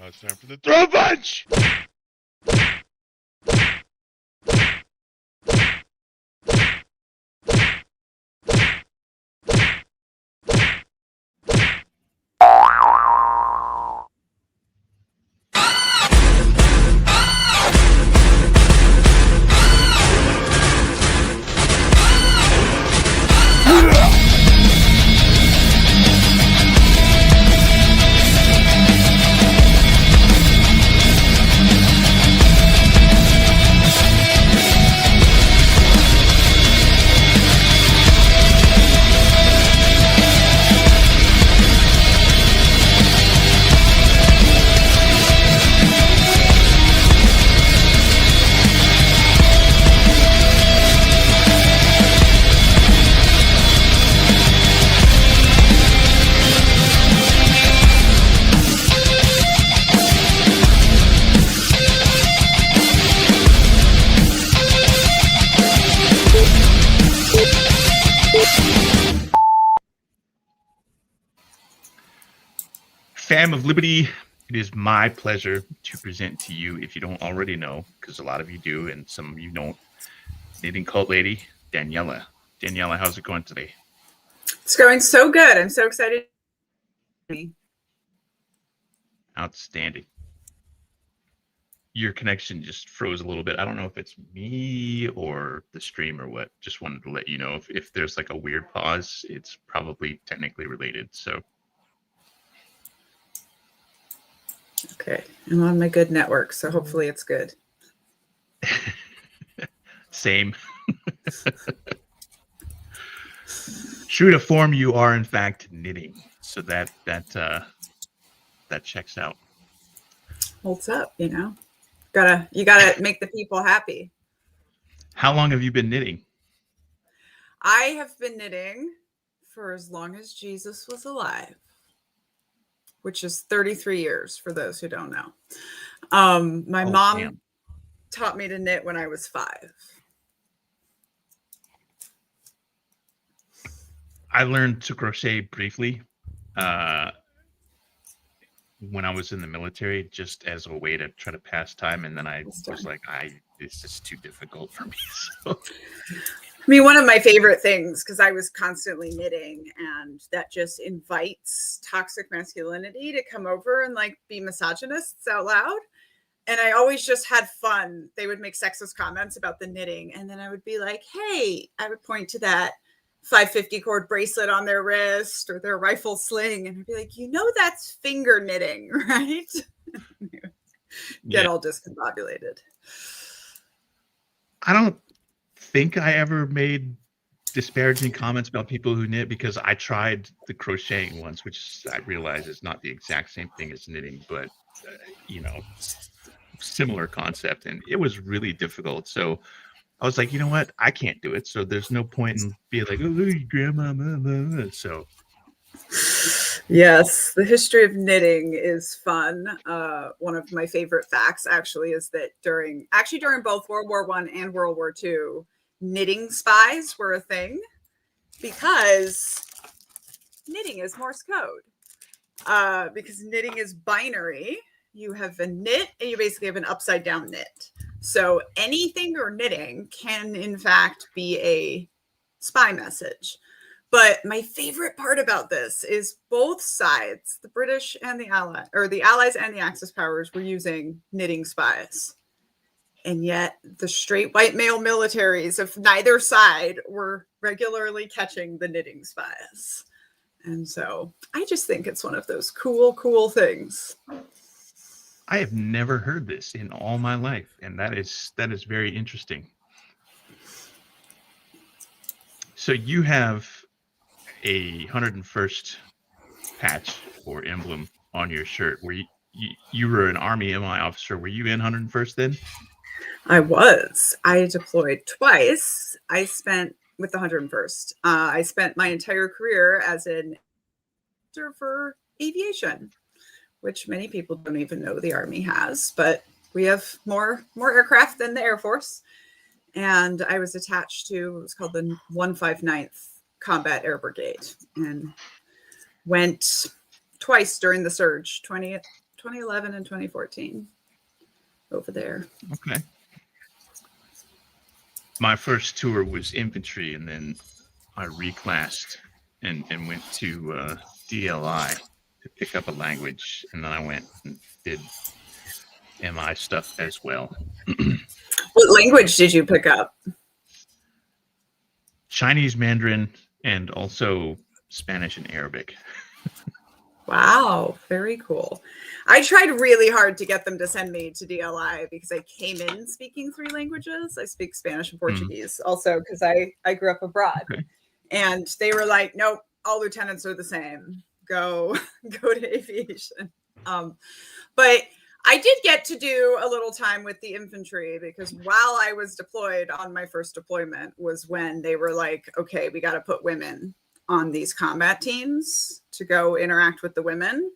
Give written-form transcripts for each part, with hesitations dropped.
it's time for the throw punch! Fam of Liberty, it is my pleasure to present to you, if you don't already know, because a lot of you do and some of you don't, knitting cult lady, Daniella. Daniella, how's it going today? It's going so good. I'm so excited. Outstanding. Your connection just froze a little bit. I don't know if it's me or the stream or what. Just wanted to let you know if there's like a weird pause, it's probably technically related. So. Okay, I'm on my good network, so hopefully it's good. Same. True to form, you are in fact knitting, so that checks out. Holds up, you know. You gotta make the people happy. How long have you been knitting? I have been knitting for as long as Jesus was alive, which is 33 years for those who don't know. My mom taught me to knit when I was 5. I learned to crochet briefly when I was in the military, just as a way to try to pass time. And then I was like, it's just too difficult for me. So. I mean, one of my favorite things, because I was constantly knitting, and that just invites toxic masculinity to come over and like be misogynists out loud. And I always just had fun. They would make sexist comments about the knitting. And then I would be like, hey, I would point to that 550 cord bracelet on their wrist or their rifle sling. And I'd be like, that's finger knitting, right? Get all discombobulated. I don't think I ever made disparaging comments about people who knit, because I tried the crocheting once, which I realize is not the exact same thing as knitting, but similar concept, and it was really difficult. So I was like, you know what, I can't do it, so there's no point in being like, oh, look, grandma, blah, blah, blah. So yes, the history of knitting is fun. One of my favorite facts actually is that during both World War I and World War II, knitting spies were a thing, because knitting is Morse code. Because knitting is binary. You have a knit and you basically have an upside down knit. So anything you're knitting can in fact be a spy message. But my favorite part about this is both sides, the British and the Allies and the Axis powers, were using knitting spies. And yet the straight white male militaries of neither side were regularly catching the knitting spies. And so I just think it's one of those cool things. I have never heard this in all my life, and that is very interesting. So you have a 101st patch or emblem on your shirt. Were you were an Army MI officer? Were you in 101st then? I was. I deployed twice. I spent with the 101st. I spent my entire career as an instructor for aviation, which many people don't even know the Army has, but we have more aircraft than the Air Force. And I was attached to, it was called the 159th Combat Air Brigade, and went twice during the surge, 2011 and 2014 over there. Okay. My first tour was infantry, and then I reclassed and went to DLI to pick up a language, and then I went and did MI stuff as well. What language did you pick up? Chinese, Mandarin, and also Spanish and Arabic. Wow, very cool. I tried really hard to get them to send me to DLI because I came in speaking 3 languages. I speak Spanish and Portuguese also because I grew up abroad. Okay. And they were like, nope, all lieutenants are the same. Go to aviation. But I did get to do a little time with the infantry because while I was deployed on my first deployment was when they were like, okay, we got to put women on these combat teams to go interact with the women.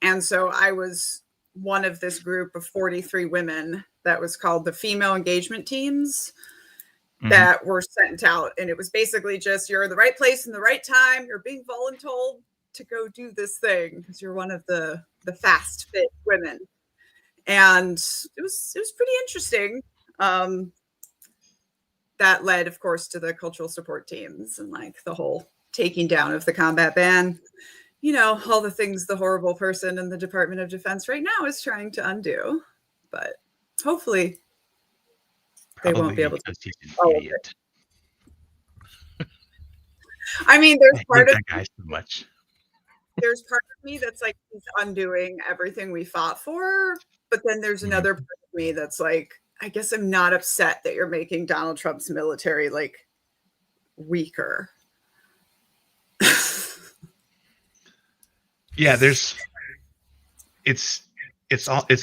And so I was one of this group of 43 women that was called the female engagement teams that were sent out. And it was basically just, you're in the right place in the right time. You're being voluntold to go do this thing because you're one of the fast fit women. And it was pretty interesting. That led, of course, to the cultural support teams and like the whole taking down of the combat ban. You know, all the things the horrible person in the Department of Defense right now is trying to undo. But hopefully they won't be able to. He's an idiot. I mean, there's part of that guy so much. There's part of me that's like, he's undoing everything we fought for. But then there's another part of me that's like, I guess I'm not upset that you're making Donald Trump's military like weaker. Yeah, it's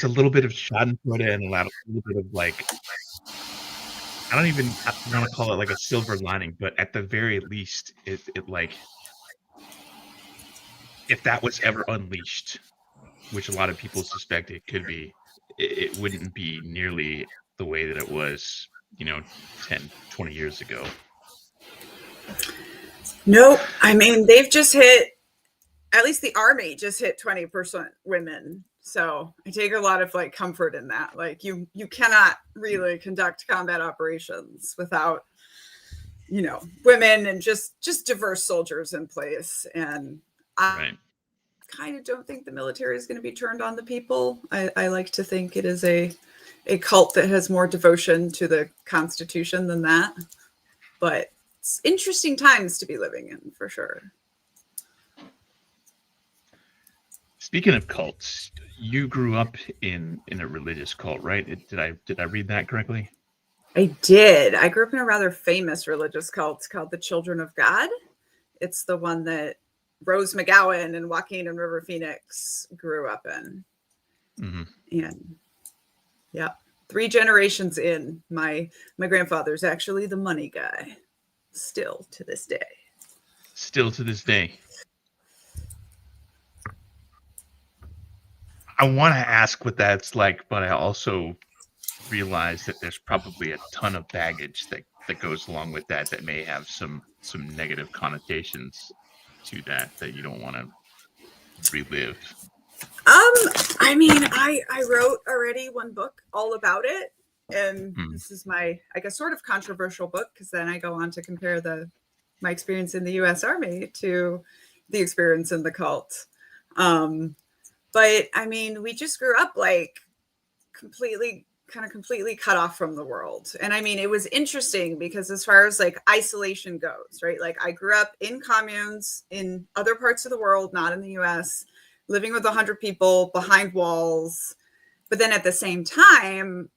a little bit of schadenfreude and a little bit of like, I don't even want to call it like a silver lining, but at the very least, it like, if that was ever unleashed, which a lot of people suspect it could be, it wouldn't be nearly the way that it was, 10, 20 years ago. Nope. I mean, they've just hit, at least the Army just hit 20% women. So I take a lot of like comfort in that. Like you cannot really conduct combat operations without, women and just diverse soldiers in place. And I kind of don't think the military is going to be turned on the people. I like to think it is a cult that has more devotion to the Constitution than that. But it's interesting times to be living in, for sure. Speaking of cults, you grew up in a religious cult, right? Did I read that correctly? I did. I grew up in a rather famous religious cult called the Children of God. It's the one that Rose McGowan and Joaquin and River Phoenix grew up in. And yeah, 3 generations in, my grandfather's actually the money guy, still to this day. I want to ask what that's like, but I also realize that there's probably a ton of baggage that goes along with that may have some negative connotations to that you don't want to relive. I mean, I wrote already one book all about it, and this is my, I guess, sort of controversial book because then I go on to compare my experience in the U.S. Army to the experience in the cult. But I mean, we just grew up like completely cut off from the world. And I mean, it was interesting because as far as like isolation goes, right? Like I grew up in communes in other parts of the world, not in the US, living with 100 people behind walls. But then at the same time,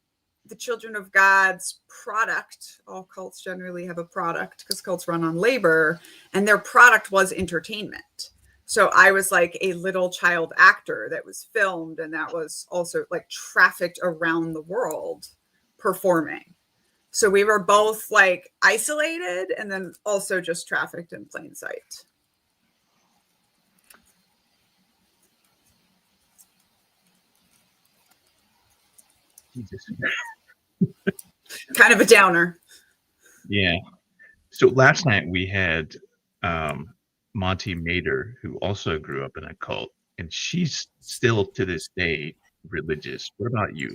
the Children of God's product, all cults generally have a product because cults run on labor, and their product was entertainment. So I was like a little child actor that was filmed and that was also like trafficked around the world performing. So we were both like isolated and then also just trafficked in plain sight. Kind of a downer. Yeah. So last night we had Monty Mader, who also grew up in a cult, and she's still to this day religious. What about you?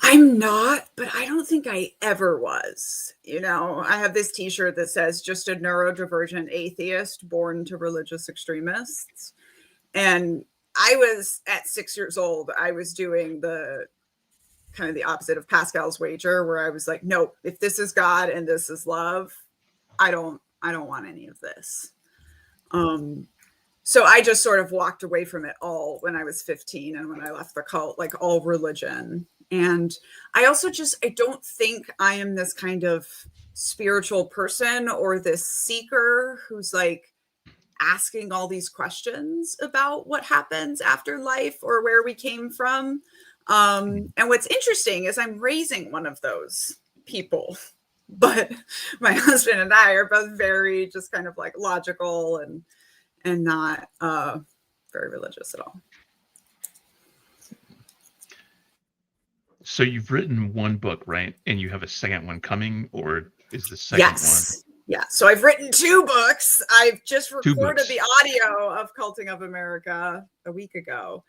I'm not, but I don't think I ever was. I have this t-shirt that says just a neurodivergent atheist born to religious extremists. And I was at 6 years old, I was doing the kind of the opposite of Pascal's wager, where I was like, nope, if this is God and this is love, I don't want any of this. So I just sort of walked away from it all when I was 15 and when I left the cult, like all religion. And I also I don't think I am this kind of spiritual person or this seeker who's like asking all these questions about what happens after life or where we came from. And what's interesting is I'm raising one of those people, but my husband and I are both very just kind of like logical and not very religious at all. So you've written one book, right? And you have a second one coming, or is the second Yes. Yeah. So I've written 2 books. I've just recorded the audio of Culting of America a week ago,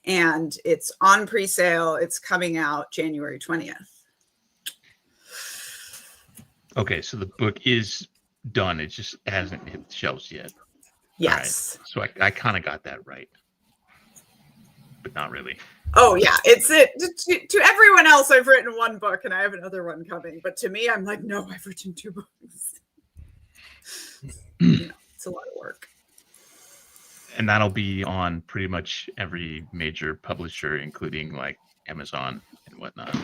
and it's on pre-sale. It's coming out January 20th. Okay, so the book is done. It just hasn't hit the shelves yet. Yes. Right. So I kind of got that right, but not really. Oh yeah, it's it to everyone else. I've written 1 book and I have another one coming, but to me, I'm like, no, I've written 2 books. It's a lot of work. And that'll be on pretty much every major publisher, including like Amazon and whatnot.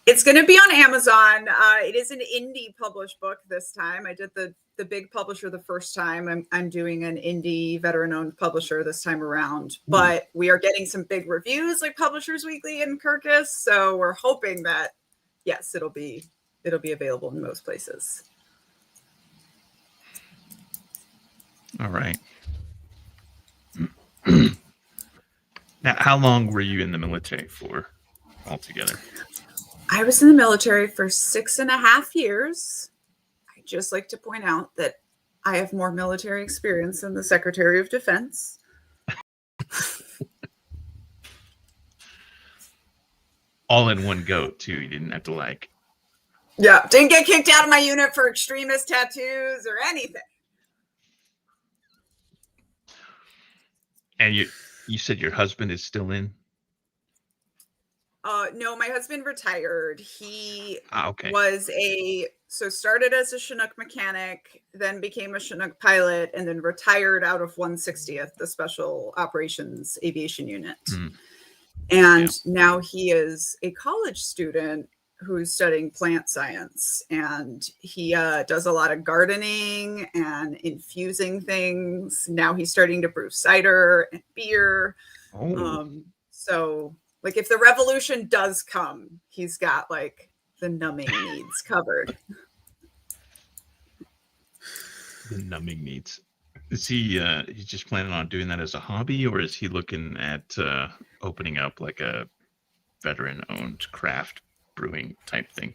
It's going to be on Amazon. It is an indie published book this time. I did the big publisher the first time. I'm doing an indie veteran-owned publisher this time around. But we are getting some big reviews like Publishers Weekly and Kirkus. So we're hoping that, yes, it'll be available in most places. All right. Now, how long were you in the military for altogether? I was in the military for 6.5 years. I just like to point out that I have more military experience than the Secretary of Defense. All in one go, too. You didn't have to like... Yeah, didn't get kicked out of my unit for extremist tattoos or anything. And you said your husband is still in? No, my husband retired. He okay. Started as a Chinook mechanic, then became a Chinook pilot, and then retired out of 160th, the Special Operations Aviation Unit. And now he is a college student who's studying plant science, and he does a lot of gardening and infusing things. Now he's starting to brew cider and beer. So like if the revolution does come, he's got like the numbing needs covered. The numbing needs. Is he he's just planning on doing that as a hobby, or is he looking at opening up like a veteran-owned craft brewing type thing?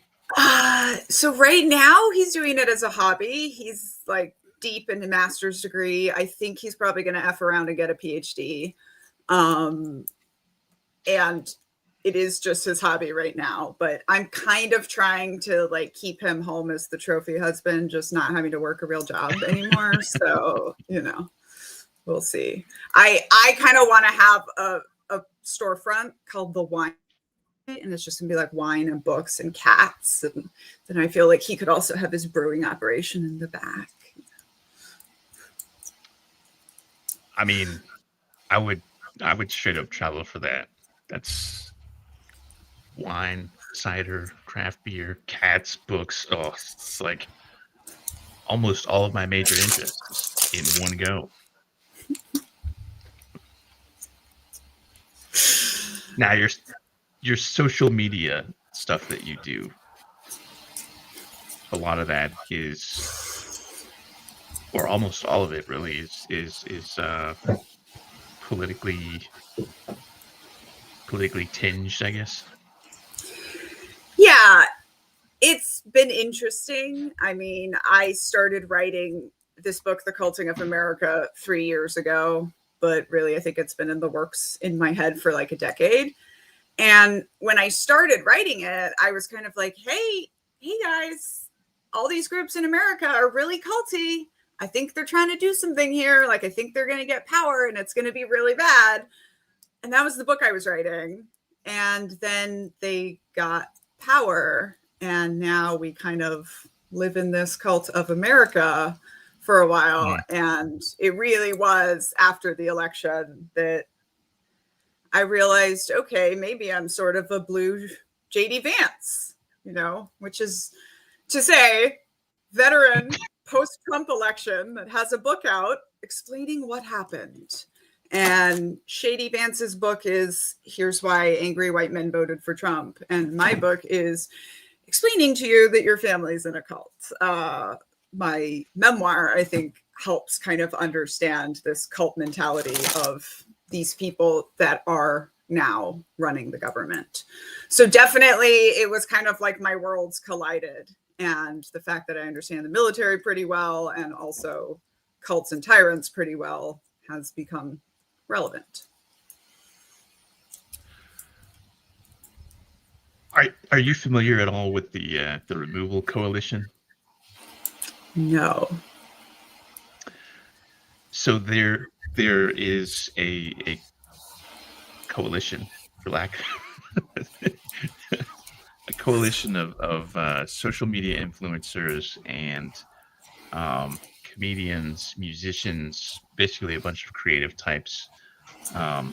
So right now he's doing it as a hobby. He's like deep in a master's degree. I think he's probably going to F around and get a PhD. And it is just his hobby right now, but I'm kind of trying to like keep him home as the trophy husband, just not having to work a real job anymore. So, we'll see. I kind of want to have a storefront called The Wine, and it's just gonna be like wine and books and cats. And then I feel like he could also have his brewing operation in the back. I mean, I would straight up travel for that. That's wine, cider, craft beer, cats, books. Oh, it's like almost all of my major interests in one go. Now your social media stuff that you do, a lot of that is, or almost all of it really is politically tinged, I guess. Yeah, it's been interesting. I mean, I started writing this book, The Culting of America, 3 years ago, but really I think it's been in the works in my head for like a decade. And when I started writing it, I was kind of like, hey guys, all these groups in America are really culty. I think they're trying to do something here. Like, I think they're going to get power and it's going to be really bad. And that was the book I was writing. And then they got power. And now we kind of live in this cult of America for a while. Yeah. And it really was after the election that I realized, okay, maybe I'm sort of a blue JD Vance, you know, which is to say, veteran post-Trump election that has a book out explaining what happened. And Shady Vance's book is Here's Why Angry White Men Voted for Trump. And my book is explaining to you that your family's in a cult. My memoir, I think, helps kind of understand this cult mentality of these people that are now running the government. So definitely it was kind of like my worlds collided. And the fact that I understand the military pretty well and also cults and tyrants pretty well has become relevant. Are you familiar at all with the Removal Coalition? No. So there is a coalition, for lack a coalition of social media influencers and comedians, musicians, basically a bunch of creative types. A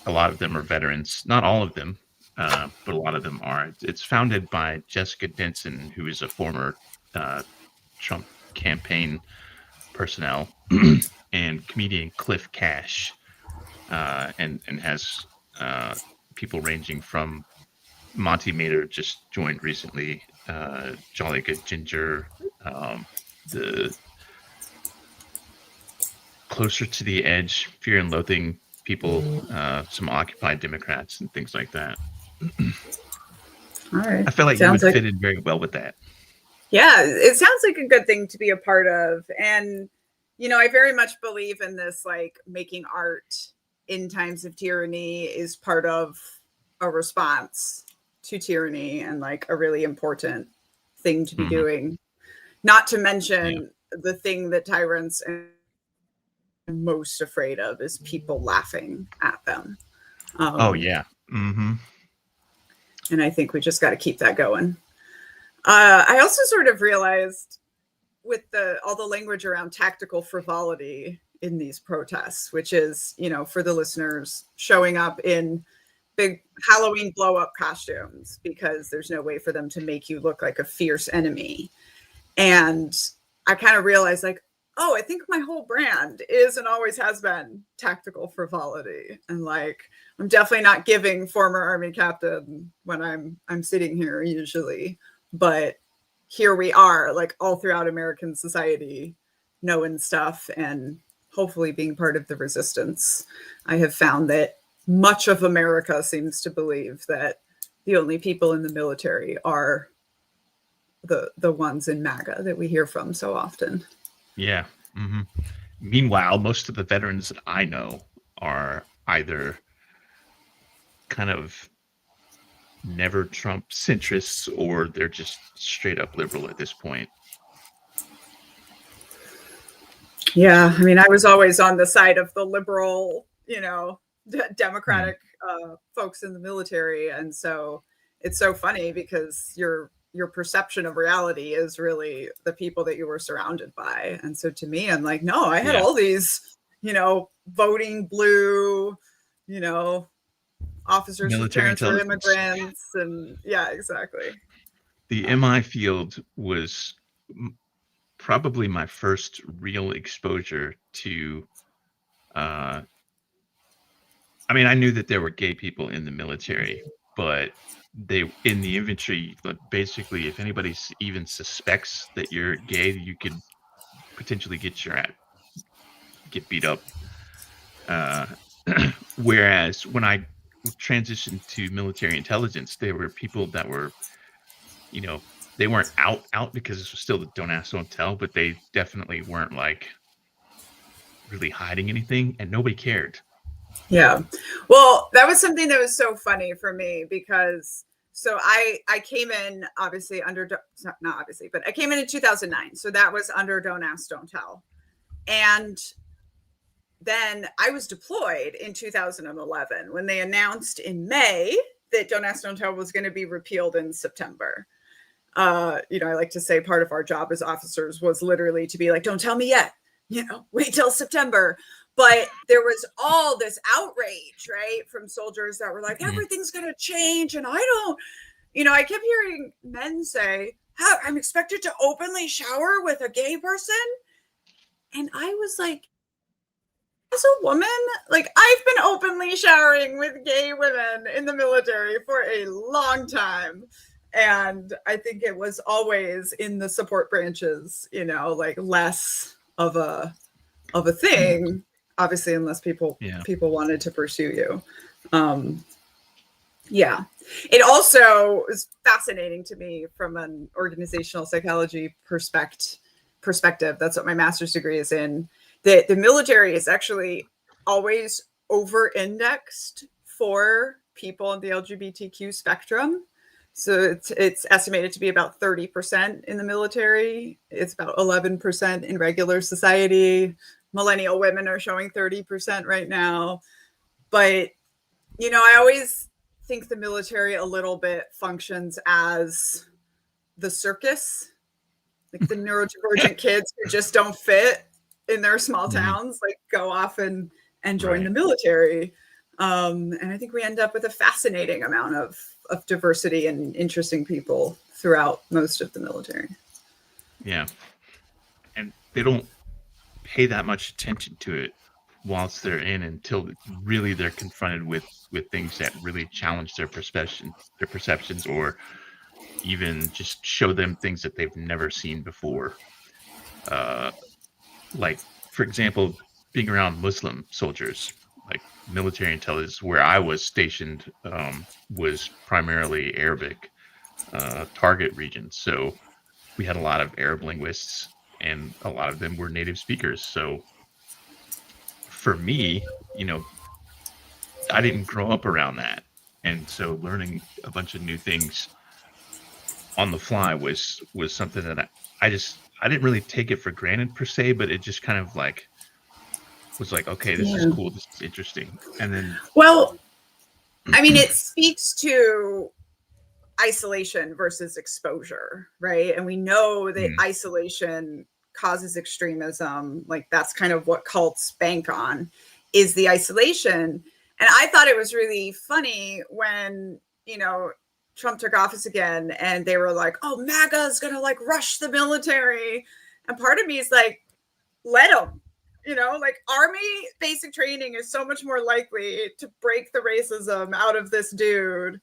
lot of them are veterans, not all of them, but a lot of them are. It's founded by Jessica Denson, who is a former Trump campaign personnel, and comedian Cliff Cash, and has people ranging from Monty Mater, just joined recently, Jolly Good Ginger, the Closer to the Edge, Fear and Loathing people, some Occupy Democrats and things like that. All right. I feel like you would fit in very well with that. Yeah, it sounds like a good thing to be a part of. And, you know, I very much believe in this, like, making art in times of tyranny is part of a response to tyranny and like a really important thing to be doing. Not to mention the thing that tyrants are most afraid of is people laughing at them. And I think we just got to keep that going. I also sort of realized with all the language around tactical frivolity in these protests, which is, you know, for the listeners, showing up in big Halloween blow-up costumes because there's no way for them to make you look like a fierce enemy. And I kind of realized, like, oh, I think my whole brand is and always has been tactical frivolity. And like, I'm definitely not giving former Army captain when I'm sitting here usually, but here we are, like, all throughout American society, knowing stuff and hopefully being part of the resistance. I have found that much of America seems to believe that the only people in the military are the ones in MAGA that we hear from so often. Yeah. Meanwhile, most of the veterans that I know are either kind of never Trump centrists or they're just straight up liberal at this point. Yeah, I mean, I was always on the side of the liberal, you know, democratic folks in the military, and so it's so funny because your perception of reality is really the people that you were surrounded by. And so to me, I'm like, no, I had all these, you know, voting blue, you know, officers whose parents were immigrants, and yeah, exactly. The MI field was probably my first real exposure to I mean, I knew that there were gay people in the military, but they in the infantry, basically, if anybody even suspects that you're gay, you could potentially get beat up. Whereas when I transitioned to military intelligence, there were people that were, you know, they weren't out because this was still the don't ask, don't tell, but they definitely weren't like really hiding anything, and nobody cared. Yeah. Well, that was something that was so funny for me because so I came in obviously under not obviously, but I came in 2009. So that was under Don't Ask, Don't Tell. And then I was deployed in 2011 when they announced in May that Don't Ask, Don't Tell was going to be repealed in September. You know, I like to say part of our job as officers was literally to be like, don't tell me yet, you know, wait till September. But there was all this outrage, right, from soldiers that were like, everything's going to change. And I don't, you know, I kept hearing men say, I'm expected to openly shower with a gay person. And I was like, as a woman, like I've been openly showering with gay women in the military for a long time. And I think it was always in the support branches, you know, like less of a thing, obviously, unless people wanted to pursue you. Yeah. It also is fascinating to me from an organizational psychology perspective. That's what my master's degree is in. That the military is actually always over-indexed for people in the LGBTQ spectrum. So it's estimated to be about 30% in the military. It's about 11% in regular society. Millennial women are showing 30% right now. But, you know, I always think the military a little bit functions as the circus, like the neurodivergent kids who just don't fit in their small towns, like go off and join the military. And I think we end up with a fascinating amount of diversity and interesting people throughout most of the military. Yeah. And they don't pay that much attention to it whilst they're in until really they're confronted with things that really challenge their perceptions, or even just show them things that they've never seen before. Like, for example, being around Muslim soldiers, like military intelligence, where I was stationed, was primarily Arabic target region. So we had a lot of Arab linguists, and a lot of them were native speakers. So for me, you know, I didn't grow up around that. And so learning a bunch of new things on the fly was something that I didn't really take it for granted per se, but it just kind of like was like, okay, this is cool, this is interesting. And then, well, I mean, it speaks to isolation versus exposure, right? And we know that isolation causes extremism. Like that's kind of what cults bank on, is the isolation. And I thought it was really funny when, you know, Trump took office again and they were like, oh, MAGA is going to like rush the military. And part of me is like, let them, you know, like Army basic training is so much more likely to break the racism out of this dude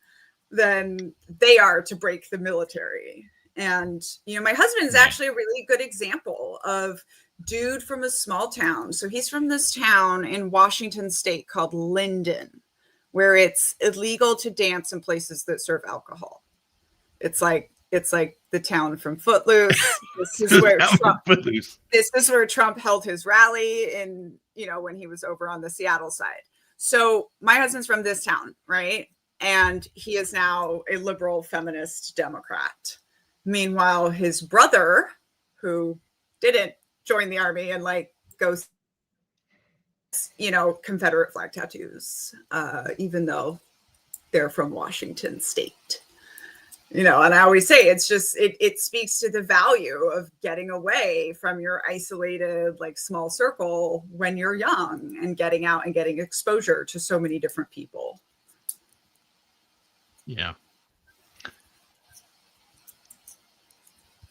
than they are to break the military. And, you know, my husband is actually a really good example of dude from a small town. So he's from this town in Washington State called Linden, where it's illegal to dance in places that serve alcohol. It's like the town from Footloose. This is where Trump held his rally in, you know, when he was over on the Seattle side. So my husband's from this town, right? And he is now a liberal feminist Democrat. Meanwhile, his brother, who didn't join the Army and like goes, you know, Confederate flag tattoos, even though they're from Washington State. You know, and I always say it's just it speaks to the value of getting away from your isolated, like small circle when you're young and getting out and getting exposure to so many different people. Yeah.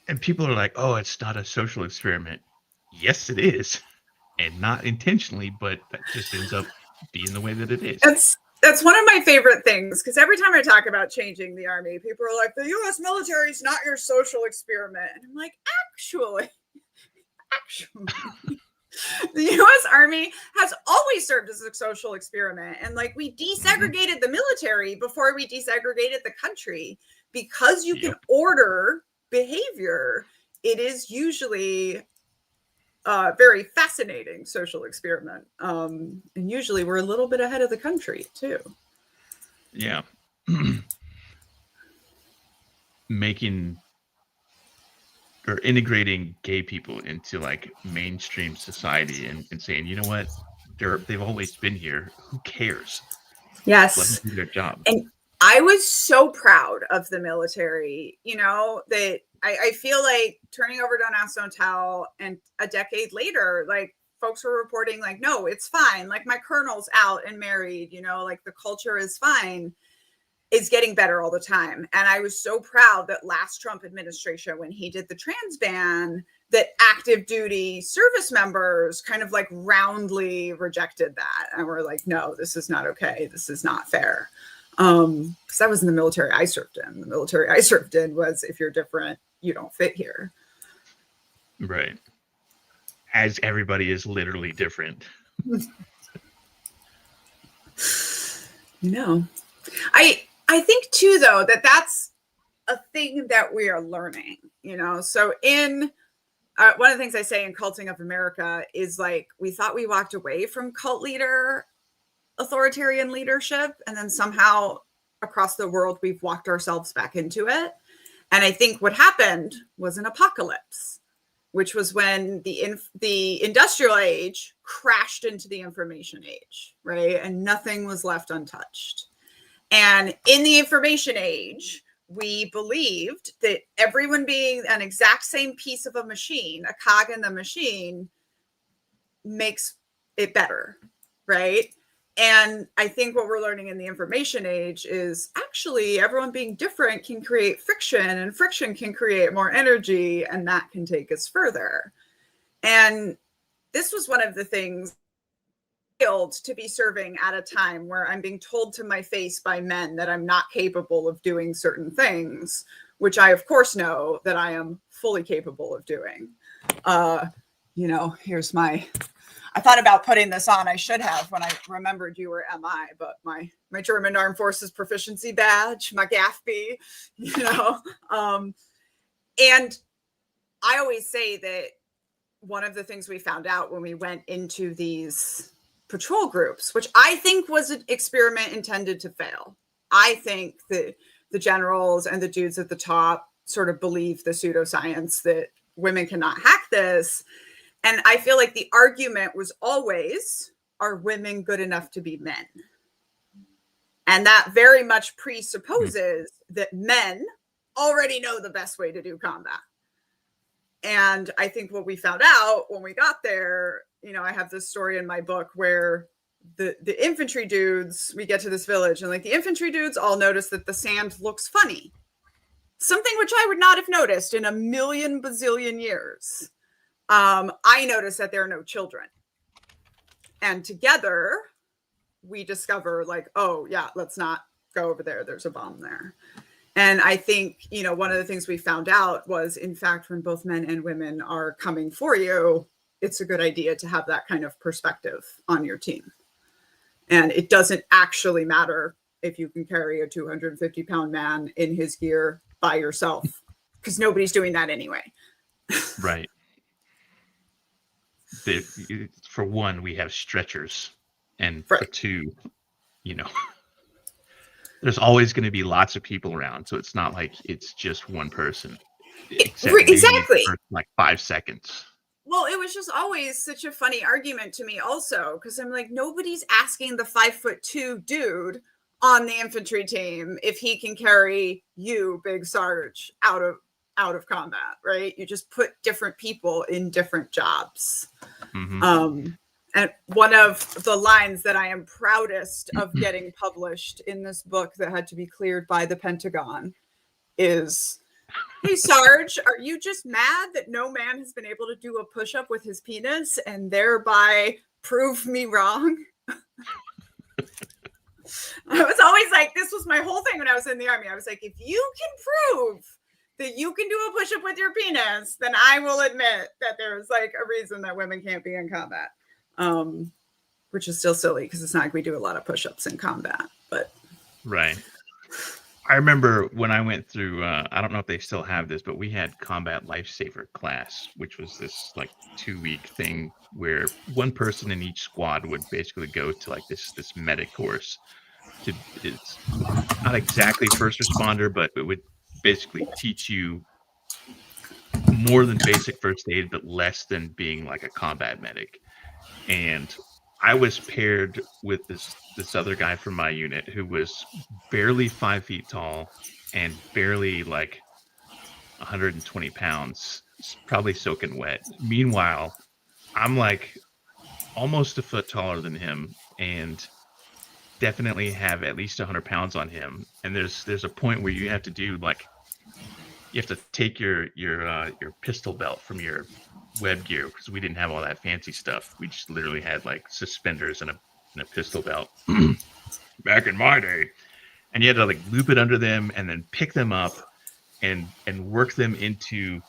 And people are like, oh, it's not a social experiment. Yes, it is. And not intentionally, but that just ends up being the way that it is. That's one of my favorite things, because every time I talk about changing the Army, people are like, the U.S. military is not your social experiment. And I'm like, actually, the U.S. Army has always served as a social experiment. And like we desegregated the military before we desegregated the country, because you can order behavior, it is usually a very fascinating social experiment. And usually we're a little bit ahead of the country too. Yeah. Making or integrating gay people into like mainstream society and saying, you know what, they've always been here. Who cares? Let them Yes. do their job. And I was so proud of the military, you know, that I feel like turning over Don't Ask, Don't Tell, and a decade later, like folks were reporting like, no, it's fine. Like my colonel's out and married, you know, like the culture is fine, is getting better all the time. And I was so proud that last Trump administration, when he did the trans ban, that active duty service members kind of like roundly rejected that. And were like, no, this is not okay. This is not fair. Because that was in the military I served in. The military I served in was, if you're different, you don't fit here. Right. As everybody is literally different. No. I think too, though, that that's a thing that we are learning, you know? So in one of the things I say in Culting of America is like, we thought we walked away from cult leader authoritarian leadership, and then somehow across the world we've walked ourselves back into it. And I think what happened was an apocalypse, which was when the industrial age crashed into the information age, right? And nothing was left untouched. And in the information age, we believed that everyone being an exact same piece of a machine, a cog in the machine, makes it better, right? And I think what we're learning in the information age is actually everyone being different can create friction, and friction can create more energy, and that can take us further. And this was one of the things to be serving at a time where I'm being told to my face by men that I'm not capable of doing certain things, which I, of course, know that I am fully capable of doing. You know, here's my, I thought about putting this on. I should have when I remembered you were MI, but my German Armed Forces proficiency badge, my GAFB, you know. And I always say that one of the things we found out when we went into these patrol groups, which I think was an experiment intended to fail. I think that the generals and the dudes at the top sort of believe the pseudoscience that women cannot hack this. And I feel like the argument was always, are women good enough to be men? And that very much presupposes that men already know the best way to do combat. And I think what we found out when we got there, you know, I have this story in my book where the infantry dudes, we get to this village and like the infantry dudes all notice that the sand looks funny. Something which I would not have noticed in a million bazillion years. I noticed that there are no children. And together we discover like, oh yeah, let's not go over there. There's a bomb there. And I think, you know, one of the things we found out was, in fact, when both men and women are coming for you, it's a good idea to have that kind of perspective on your team. And it doesn't actually matter if you can carry a 250-pound man in his gear by yourself, because nobody's doing that anyway. Right. For one, we have stretchers. And for two, you know, there's always going to be lots of people around. So it's not like it's just one person. Exactly. For like 5 seconds. Well, it was just always such a funny argument to me also, because I'm like, nobody's asking the 5'2" dude on the infantry team if he can carry you, Big Sarge, out of combat, right? You just put different people in different jobs. Mm-hmm. And one of the lines that I am proudest of getting published in this book that had to be cleared by the Pentagon is, hey, Sarge, are you just mad that no man has been able to do a push-up with his penis and thereby prove me wrong? I was always like, this was my whole thing when I was in the Army. I was like, if you can prove that you can do a push-up with your penis, then I will admit that there's like a reason that women can't be in combat. Which is still silly because it's not like we do a lot of push-ups in combat, but right. I remember when I went through, I don't know if they still have this, but we had combat lifesaver class, which was this like 2-week thing where one person in each squad would basically go to like this medic course. It's not exactly first responder, but it would basically teach you more than basic first aid, but less than being like a combat medic. And I was paired with this other guy from my unit who was barely 5 feet tall and barely like 120 pounds, probably soaking wet. Meanwhile, I'm like almost a foot taller than him and definitely have at least 100 pounds on him. And there's a point where you have to do like, you have to take your pistol belt from your web gear, because we didn't have all that fancy stuff. We just literally had like suspenders and a pistol belt back in my day. And you had to like loop it under them and then pick them up and work them into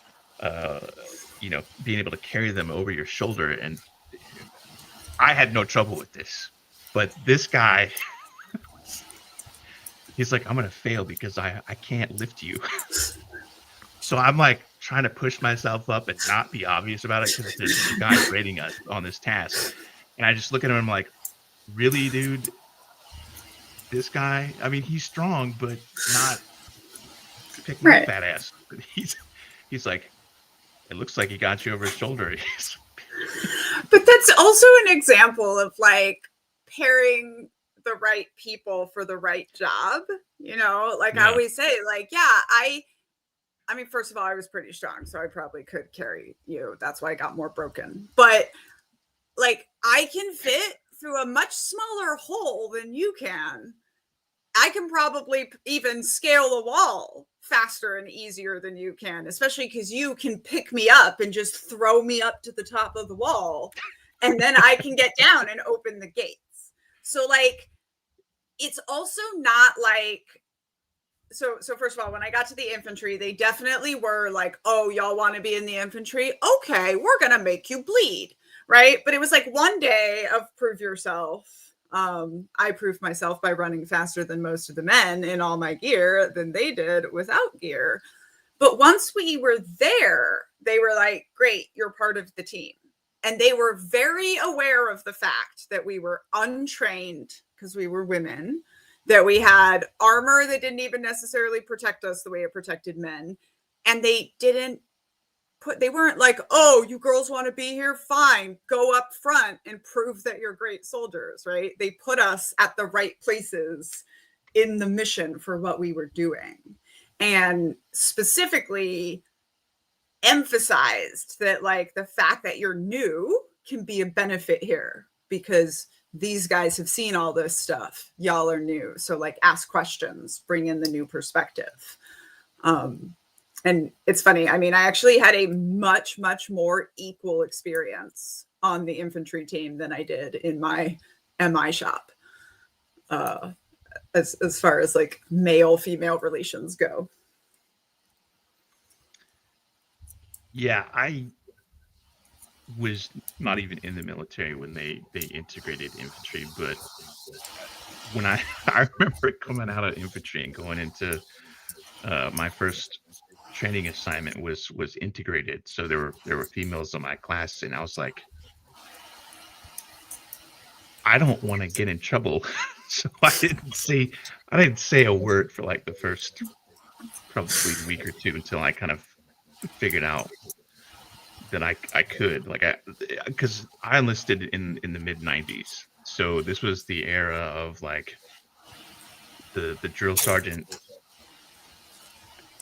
being able to carry them over your shoulder. And I had no trouble with this, but this guy, he's like, I'm gonna fail because I can't lift you. So I'm like trying to push myself up and not be obvious about it because there's a guy rating us on this task. And I just look at him and I'm like, really, dude? This guy, I mean, he's strong, but not pick my fat ass. But he's like, it looks like he got you over his shoulder. But that's also an example of like pairing the right people for the right job. Like I always say, like, yeah, I mean, first of all, I was pretty strong, so I probably could carry you. That's why I got more broken. But like, I can fit through a much smaller hole than you can. I can probably even scale the wall faster and easier than you can, especially because you can pick me up and just throw me up to the top of the wall. And then I can get down and open the gates. So like, it's also not like, so first of all, when I got to the infantry, they definitely were like, oh, y'all want to be in the infantry? Okay, we're going to make you bleed. Right. But it was like one day of prove yourself. I proved myself by running faster than most of the men in all my gear than they did without gear. But once we were there, they were like, great, you're part of the team. And they were very aware of the fact that we were untrained because we were women, that we had armor that didn't even necessarily protect us the way it protected men. And they weren't like, oh, you girls want to be here? Fine, go up front and prove that you're great soldiers, right? They put us at the right places in the mission for what we were doing. And specifically emphasized that like the fact that you're new can be a benefit here because these guys have seen all this stuff. Y'all are new. So like ask questions, bring in the new perspective. And it's funny. I mean, I actually had a much, much more equal experience on the infantry team than I did in my MI shop. As far as like male-female relations go. Yeah, I was not even in the military when they integrated infantry, but when I remember coming out of infantry and going into my first training assignment was integrated. So there were females in my class, and I was like, I don't want to get in trouble. So I didn't say a word for like the first probably week or two until I kind of figured out that I could, like, because I enlisted in the mid 90s. So this was the era of like the drill sergeant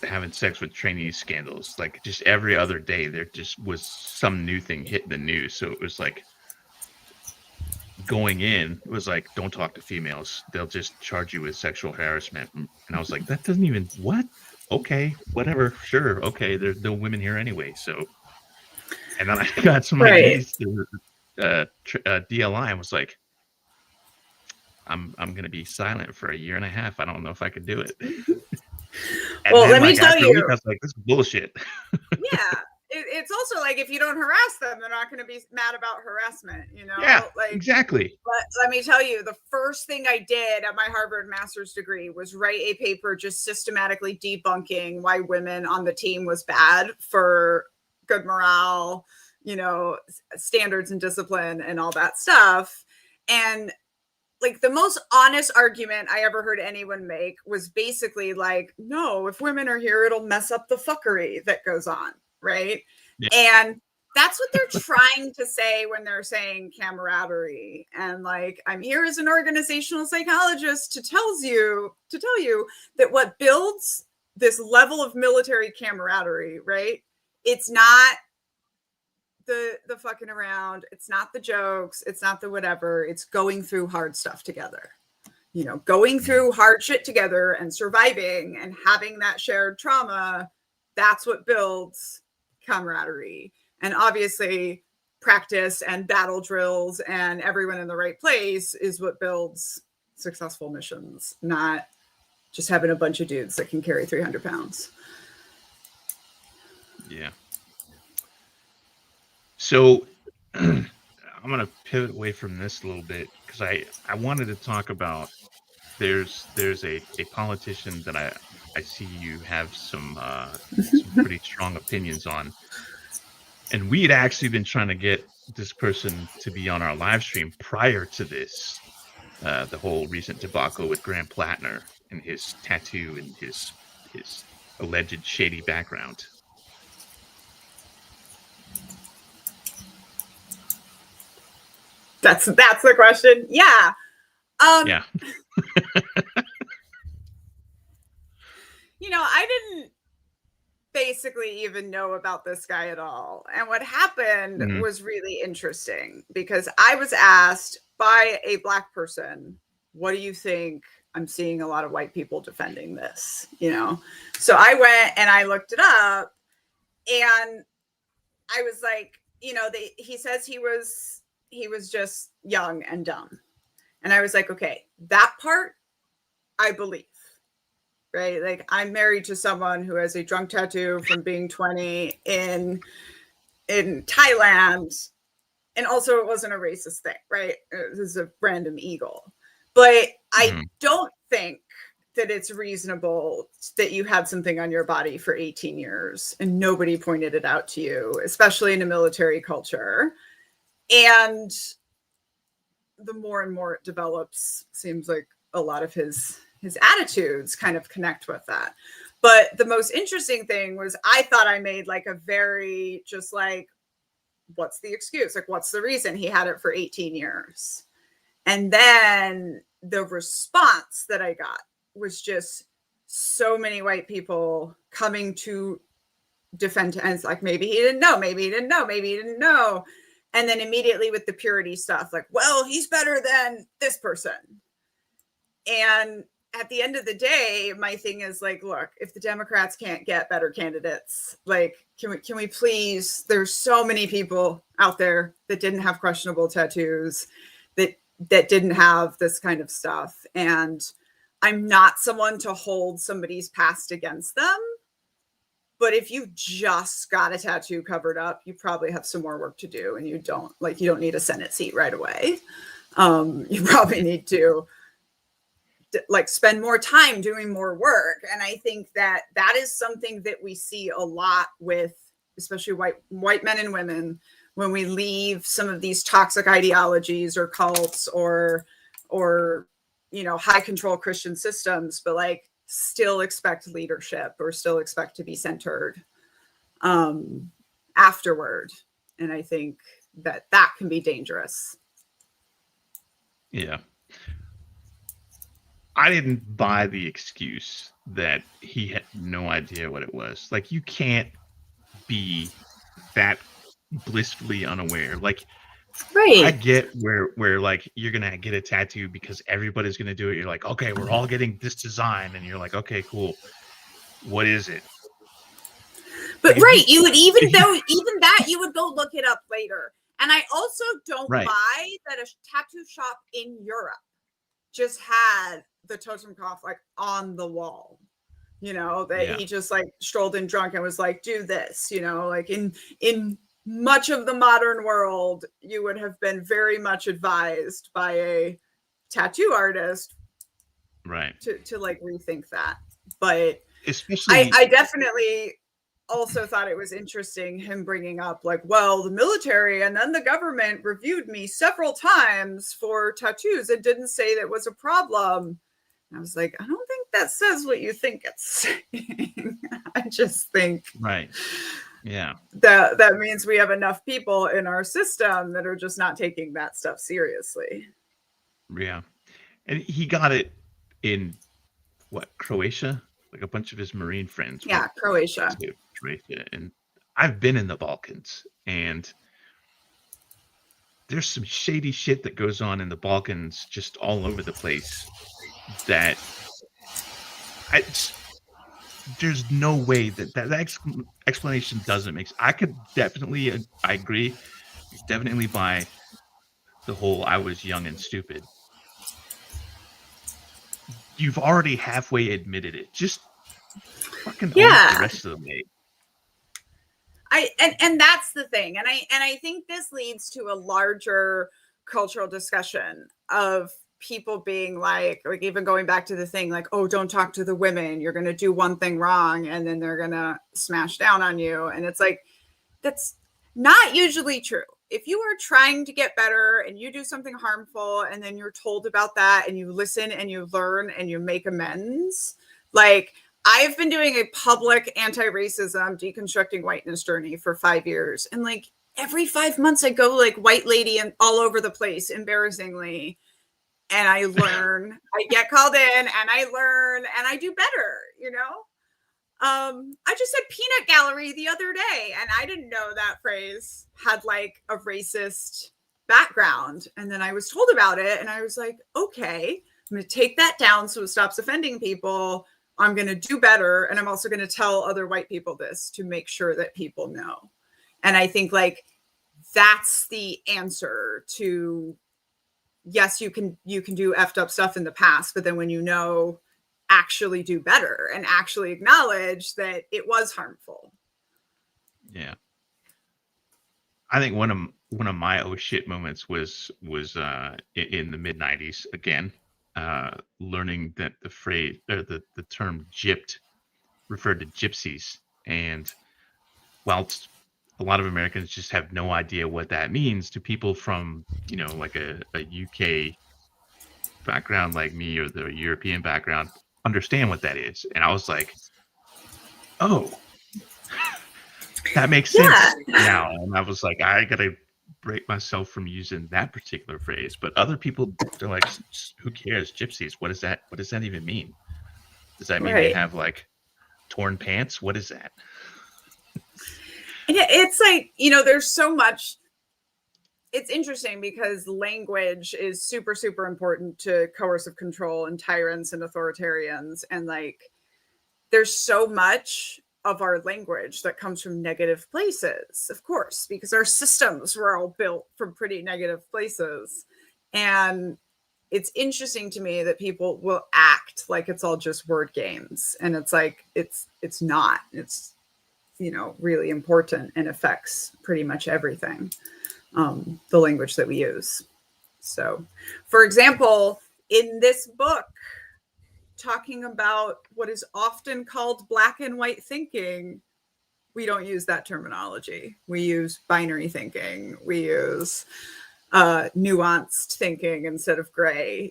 having sex with trainees scandals. Like just every other day there just was some new thing hitting the news. So it was like going in, it was like, don't talk to females, they'll just charge you with sexual harassment. And I was like, that doesn't even, what? Okay, whatever, sure, okay, there's no women here anyway. So, and then I got some ideas to DLI and was like, I'm gonna be silent for 1.5 years. I don't know if I could do it. Well, let me tell you, I was like, this is bullshit. Yeah, it's also like, if you don't harass them, they're not going to be mad about harassment, you know? Yeah, like exactly. But let me tell you, the first thing I did at my Harvard master's degree was write a paper just systematically debunking why women on the team was bad for good morale, you know, standards and discipline and all that stuff. And like, the most honest argument I ever heard anyone make was basically like, no, if women are here, it'll mess up the fuckery that goes on, right? Yeah. And that's what they're trying to say when they're saying camaraderie. And like, I'm here as an organizational psychologist to tell you that what builds this level of military camaraderie, right? It's not the fucking around, it's not the jokes, it's not the whatever, it's going through hard stuff together, you know, going through hard shit together and surviving and having that shared trauma. That's what builds camaraderie. And obviously practice and battle drills and everyone in the right place is what builds successful missions, not just having a bunch of dudes that can carry 300 pounds. Yeah. So I'm going to pivot away from this a little bit, because I wanted to talk about, there's a politician that I see you have some pretty strong opinions on. And we had actually been trying to get this person to be on our live stream prior to this, the whole recent debacle with Graham Plattner and his tattoo and his alleged shady background. That's the question. Yeah. Yeah. You know, I didn't basically even know about this guy at all. And what happened was really interesting, because I was asked by a Black person, what do you think? I'm seeing a lot of white people defending this, you know? So I went and I looked it up, and I was like, you know, he says he was just young and dumb. And I was like, okay, that part I believe, right? Like, I'm married to someone who has a drunk tattoo from being 20 in Thailand. And also, it wasn't a racist thing, right? It was a random eagle. But I don't think that it's reasonable that you had something on your body for 18 years and nobody pointed it out to you, especially in a military culture. And the more and more it develops, seems like a lot of his attitudes kind of connect with that. But the most interesting thing was, I thought I made like a very just like, what's the excuse? Like, what's the reason he had it for 18 years? And then the response that I got was just so many white people coming to defend, and it's like, maybe he didn't know, maybe he didn't know, maybe he didn't know. And then immediately with the purity stuff, like, well, he's better than this person. And at the end of the day, my thing is like, look, if the Democrats can't get better candidates, like, can we please, there's so many people out there that didn't have questionable tattoos, that didn't have this kind of stuff. And I'm not someone to hold somebody's past against them. But if you just got a tattoo covered up, you probably have some more work to do, and you don't need a Senate seat right away. You probably need to like spend more time doing more work. And I think that is something that we see a lot with, especially white men and women, when we leave some of these toxic ideologies or cults or you know, high control Christian systems, but like still expect leadership or still expect to be centered afterward. And I think that can be dangerous. Yeah. I didn't buy the excuse that he had no idea what it was. Like, you can't be that blissfully unaware. Like, right. I get where like you're gonna get a tattoo because everybody's gonna do it. You're like, okay, we're all getting this design, and you're like, okay, cool. What is it? But like, right, you would even that you would go look it up later. And I also don't buy that a tattoo shop in Europe just had the totem cloth like on the wall. you know, that he just like strolled in drunk and was like, do this, you know, like in much of the modern world, you would have been very much advised by a tattoo artist, right, to like rethink that. But especially I definitely also thought it was interesting him bringing up like, well, the military and then the government reviewed me several times for tattoos and didn't say that was a problem. And I was like, I don't think that says what you think it's saying. I just think right, yeah, that means we have enough people in our system that are just not taking that stuff seriously. yeah, and he got it in what, Croatia? Like a bunch of his Marine friends Yeah, went Croatia. to Croatia, and I've been in the Balkans, and there's some shady shit that goes on in the Balkans, just all over the place. That I, there's no way that explanation doesn't make sense. I could definitely, I agree, definitely buy the whole "I was young and stupid." You've already halfway admitted it. Just fucking own it the Yeah. rest of the way. And that's the thing. And I think this leads to a larger cultural discussion of people being like even going back to the thing like, oh, don't talk to the women. You're gonna do one thing wrong and then they're gonna smash down on you. And it's like, that's not usually true. If you are trying to get better and you do something harmful and then you're told about that and you listen and you learn and you make amends, like I've been doing a public anti-racism deconstructing whiteness journey for 5 years. And like every 5 months I go like white lady and all over the place, embarrassingly. And I learn, I get called in and I learn and I do better, you know? I just said peanut gallery the other day and I didn't know that phrase had like a racist background. And then I was told about it and I was like, okay, I'm going to take that down so it stops offending people. I'm going to do better. And I'm also going to tell other white people this to make sure that people know. And I think like that's the answer to, yes, you can do effed up stuff in the past, but then when you know, actually do better and actually acknowledge that it was harmful. Yeah. I think one of my oh shit moments was in the mid 90s again, learning that the phrase or the term gypped referred to gypsies, and whilst a lot of Americans just have no idea what that means, to people from like a UK background like me or the European background understand what that is. And I was like, oh, that makes sense now. And I was like, I gotta break myself from using that particular phrase. But other people, they're like, who cares? Gypsies, what is that? What does that even mean? Does that mean they have like torn pants? What is that? It's like, there's so much. It's interesting because language is super, super important to coercive control and tyrants and authoritarians. And like, there's so much of our language that comes from negative places, of course, because our systems were all built from pretty negative places. And it's interesting to me that people will act like it's all just word games. And it's like, it's not. It's, really important and affects pretty much everything. The language that we use. So, for example, in this book, talking about what is often called black and white thinking, we don't use that terminology. We use binary thinking. We use nuanced thinking instead of gray,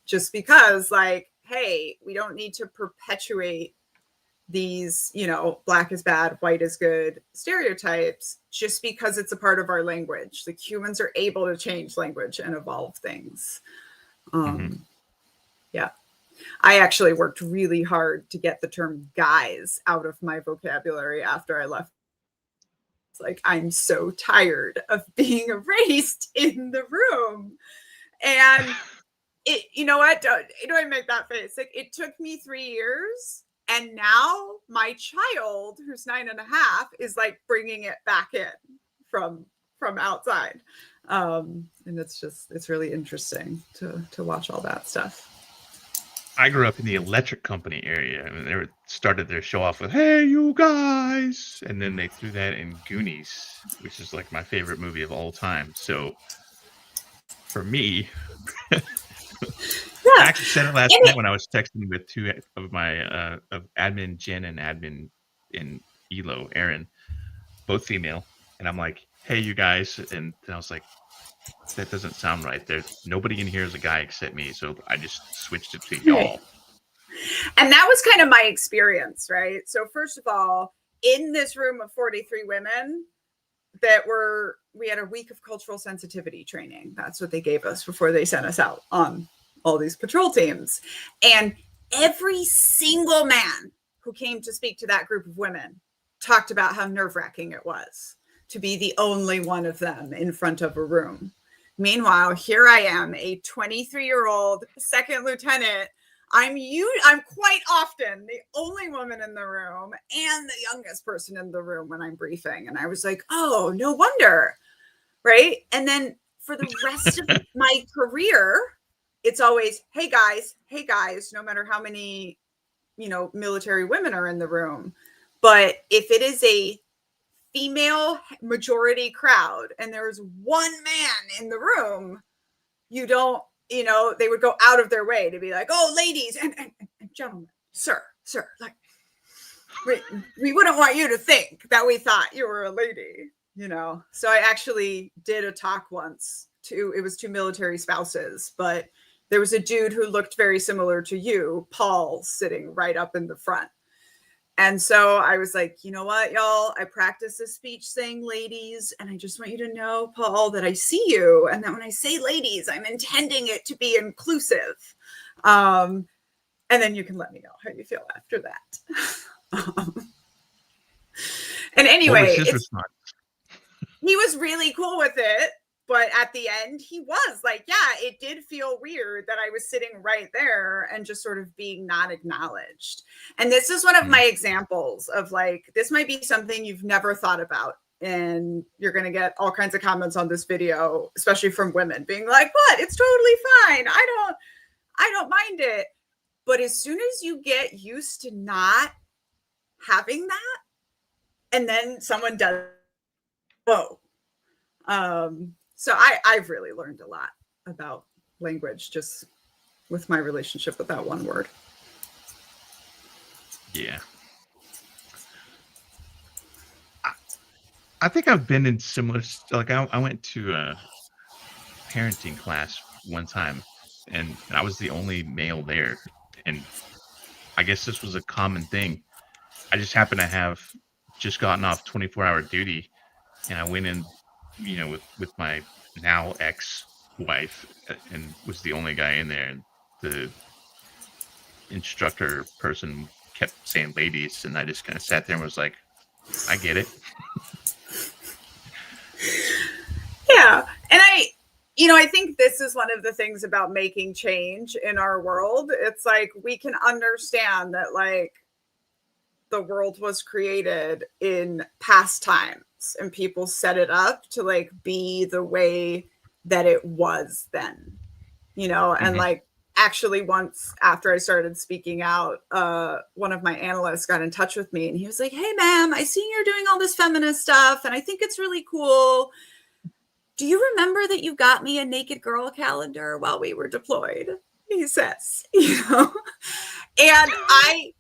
just because like, hey, we don't need to perpetuate these, black is bad, white is good stereotypes just because it's a part of our language. Like humans are able to change language and evolve things. Yeah. I actually worked really hard to get the term guys out of my vocabulary after I left. It's like, I'm so tired of being erased in the room. And it, you know what? Don't make that face. Like it took me 3 years. And now my child, who's 9.5, is like bringing it back in from outside. And it's really interesting to watch all that stuff. I grew up in the electric company area, and they started their show off with "Hey, you guys," and then they threw that in Goonies, which is like my favorite movie of all time. So for me, I Yeah. actually said it last night when I was texting with two of my of admin Jen and admin in Elo Aaron, both female, and I'm like, "Hey, you guys," and I was like, "That doesn't sound right. There, nobody in here is a guy except me," so I just switched it to y'all. And that was kind of my experience, right? So first of all, in this room of 43 women we had a week of cultural sensitivity training. That's what they gave us before they sent us out on all these patrol teams. And every single man who came to speak to that group of women talked about how nerve-wracking it was to be the only one of them in front of a room. Meanwhile, here I am, a 23-year-old second lieutenant. I'm quite often the only woman in the room and the youngest person in the room when I'm briefing. And I was like, oh, no wonder. Right. And then for the rest of my career, it's always, hey guys, no matter how many, military women are in the room. But if it is a female majority crowd and there's one man in the room, they would go out of their way to be like, oh, ladies and gentlemen, sir, like, we wouldn't want you to think that we thought you were a lady, So I actually did a talk once it was two military spouses, but there was a dude who looked very similar to you, Paul, sitting right up in the front. And so I was like, you know what, y'all, I practice this speech saying ladies, and I just want you to know, Paul, that I see you, and that when I say ladies, I'm intending it to be inclusive. And then you can let me know how you feel after that. And anyway, What was his response? He was really cool with it. But at the end, he was like, yeah, it did feel weird that I was sitting right there and just sort of being not acknowledged. And this is one of my examples of like, this might be something you've never thought about. And you're going to get all kinds of comments on this video, especially from women being like, what? It's totally fine. I don't mind it. But as soon as you get used to not having that, and then someone does, whoa. So I've really learned a lot about language just with my relationship with that one word. Yeah. I think I've been in similar, like I went to a parenting class one time and I was the only male there. And I guess this was a common thing. I just happened to have just gotten off 24-hour duty and I went in, with my now ex-wife and was the only guy in there. And the instructor person kept saying ladies and I just kind of sat there and was like, I get it. Yeah. And I think this is one of the things about making change in our world. It's like, we can understand that like the world was created in past times and people set it up to like be the way that it was then, and like, actually once after I started speaking out, one of my analysts got in touch with me and he was like, hey ma'am, I see you're doing all this feminist stuff and I think it's really cool. Do you remember that you got me a naked girl calendar while we were deployed? He says, and I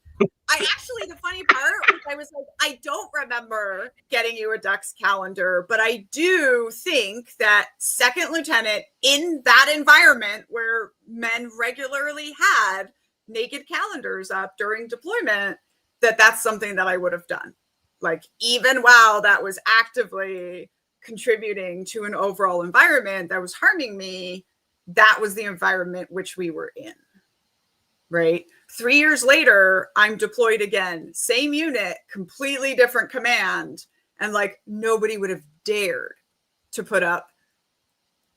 actually, the funny part was I was like, I don't remember getting you a ducks calendar, but I do think that second lieutenant in that environment where men regularly had naked calendars up during deployment, that's something that I would have done. Like, even while that was actively contributing to an overall environment that was harming me, that was the environment which we were in. Right. 3 years later, I'm deployed again, same unit, completely different command. And like, nobody would have dared to put up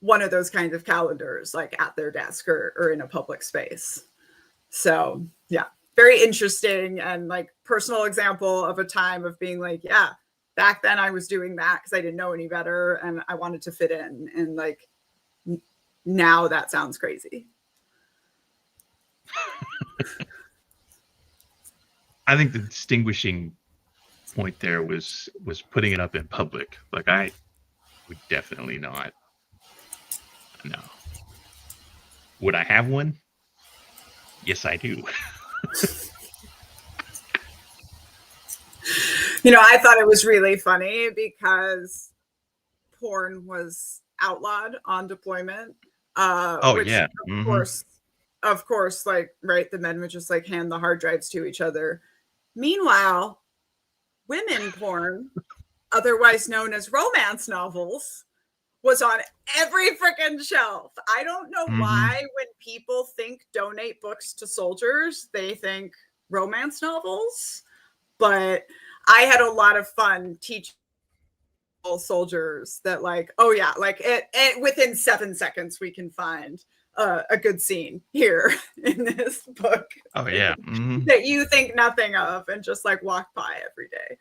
one of those kinds of calendars, like at their desk or in a public space. So yeah, very interesting. And like personal example of a time of being like, yeah, back then I was doing that because I didn't know any better and I wanted to fit in. And like, now that sounds crazy. I think the distinguishing point there was putting it up in public. Like I would definitely not. No. Would I have one? Yes, I do. I thought it was really funny because porn was outlawed on deployment. Oh Which yeah. of course, like, right, the men would just like hand the hard drives to each other. Meanwhile, women porn, otherwise known as romance novels, was on every freaking shelf. I don't know why when people think donate books to soldiers, they think romance novels, but I had a lot of fun teaching soldiers that, like, oh yeah, like it within 7 seconds we can find a good scene here in this book. Oh yeah. That you think nothing of and just like walk by every day.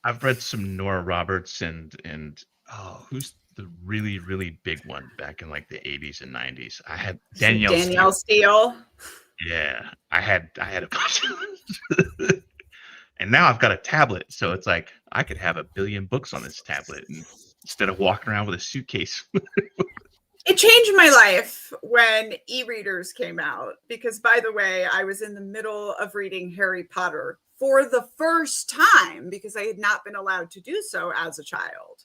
I've read some Nora Roberts and who's the really really big one back in like the 80s and 90s. I had Danielle Steele. Yeah, I had a bunch. And now I've got a tablet, so it's like I could have a billion books on this tablet instead of walking around with a suitcase. It changed my life when e-readers came out because, by the way, I was in the middle of reading Harry Potter for the first time because I had not been allowed to do so as a child.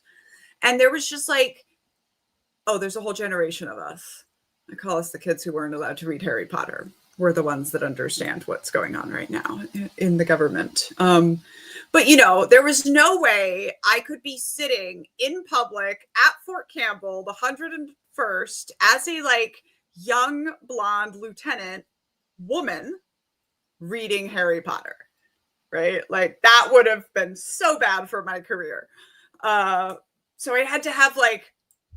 And there was just like, oh, there's a whole generation of us. I call us the kids who weren't allowed to read Harry Potter. We're the ones that understand what's going on right now in the government. But, there was no way I could be sitting in public at Fort Campbell, the 101st, as a like young blonde lieutenant woman reading Harry Potter, right? Like that would have been so bad for my career. So I had to have like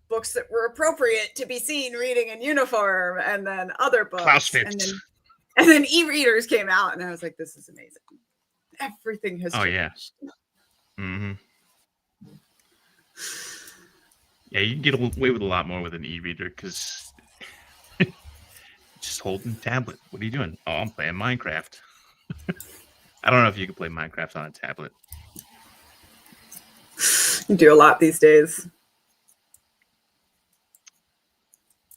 books that were appropriate to be seen reading in uniform, and then other books, and then e-readers came out, and I was like, this is amazing. Everything has changed. Yeah. Yeah, you can get away with a lot more with an e-reader because just holding a tablet. What are you doing? Oh, I'm playing Minecraft. I don't know if you can play Minecraft on a tablet. You do a lot these days.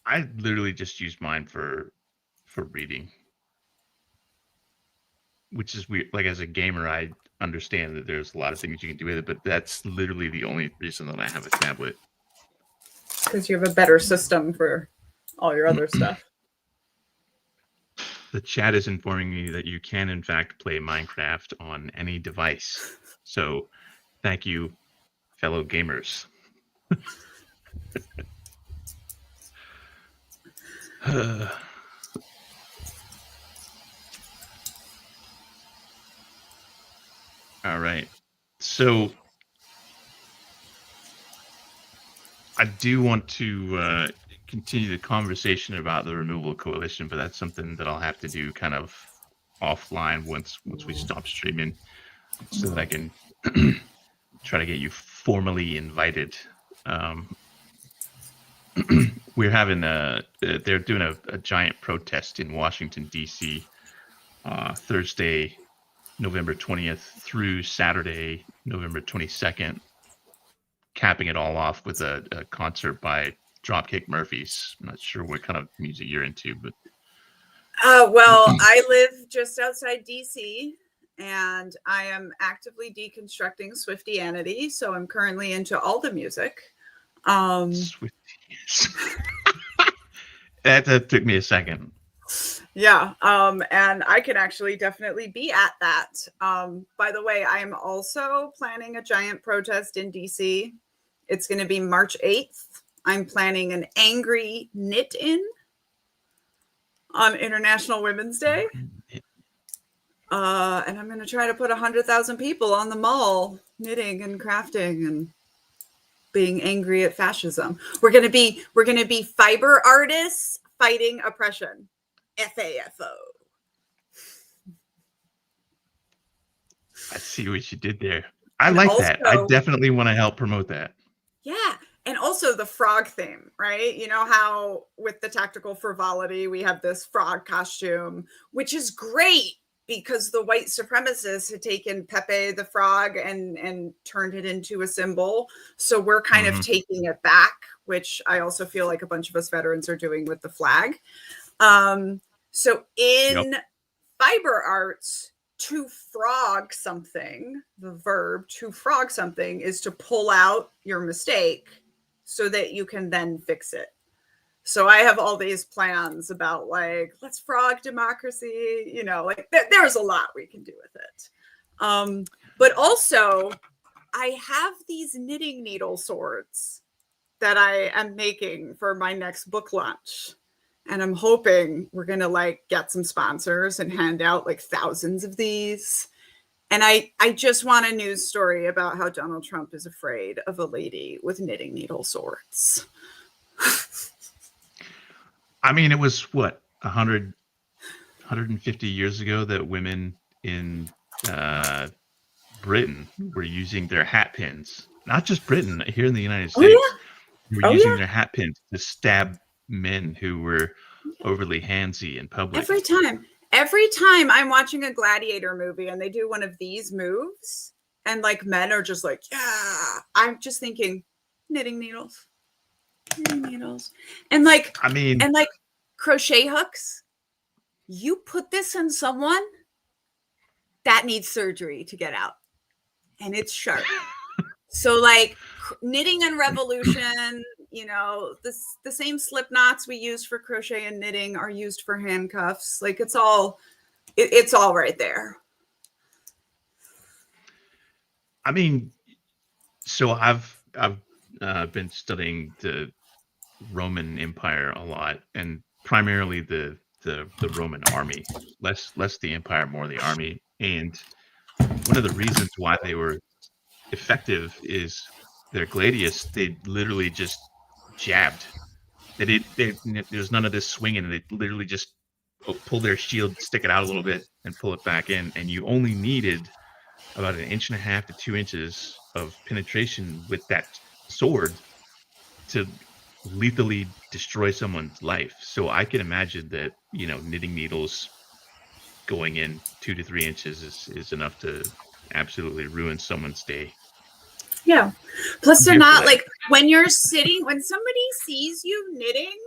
I literally just use mine for reading, which is weird. Like as a gamer, I understand that there's a lot of things you can do with it, but that's literally the only reason that I have a tablet. Because you have a better system for all your other stuff. The chat is informing me that you can, in fact, play Minecraft on any device. So, thank you, fellow gamers. All right. So, I do want to continue the conversation about the Removal Coalition, but that's something that I'll have to do kind of offline once we stop streaming, so that I can try to get you formally invited. We're having they're doing a giant protest in Washington, D.C. Thursday, November 20th through Saturday, November 22nd, capping it all off with a concert by Dropkick Murphys. I'm not sure what kind of music you're into, but well, I live just outside DC, and I am actively deconstructing Swiftianity, so I'm currently into all the music. Swifties. That took me a second. Yeah, and I can actually definitely be at that. By the way, I am also planning a giant protest in DC. It's going to be March 8th. I'm planning an angry knit-in on International Women's Day. And I'm going to try to put 100,000 people on the mall knitting and crafting and being angry at fascism. We're going to be fiber artists fighting oppression. FAFO. I see what you did there. I like that. I definitely want to help promote that. Yeah. And also the frog theme, right? You know how with the tactical frivolity, we have this frog costume, which is great. because the white supremacists had taken Pepe the Frog and turned it into a symbol. So we're kind of taking it back, which I also feel like a bunch of us veterans are doing with the flag. So in fiber arts, to frog something, the verb to frog something is to pull out your mistake so that you can then fix it. So I have all these plans about like, let's frog democracy, you know, like there's a lot we can do with it. But also I have these knitting needle swords that I am making for my next book launch. And I'm hoping we're going to like get some sponsors and hand out like thousands of these. And I just want a news story about how Donald Trump is afraid of a lady with knitting needle swords. I mean, it was what, 150 years ago that women in Britain were using their hat pins. Not just Britain, here in the United States. Were using their hat pins to stab men who were overly handsy in public. Every time I'm watching a gladiator movie and they do one of these moves and like men are just like, yeah, I'm just thinking knitting needles. And like, I mean, and like crochet hooks, you put this in someone that needs surgery to get out and it's sharp. So like knitting and revolution, you know, the same slip knots we use for crochet and knitting are used for handcuffs. Like it's all right there. I mean, so I've been studying the Roman Empire a lot, and primarily the Roman army, less the empire, more the army. And one of the reasons why they were effective is their gladius. They literally just jabbed. There's none of this swinging. They literally just pull their shield, stick it out a little bit, and pull it back in. And you only needed about 1.5 to 2 inches of penetration with that sword to lethally destroy someone's life. So I can imagine that, you know, knitting needles going in 2 to 3 inches is enough to absolutely ruin someone's day. Yeah. Plus they're not like when somebody sees you knitting,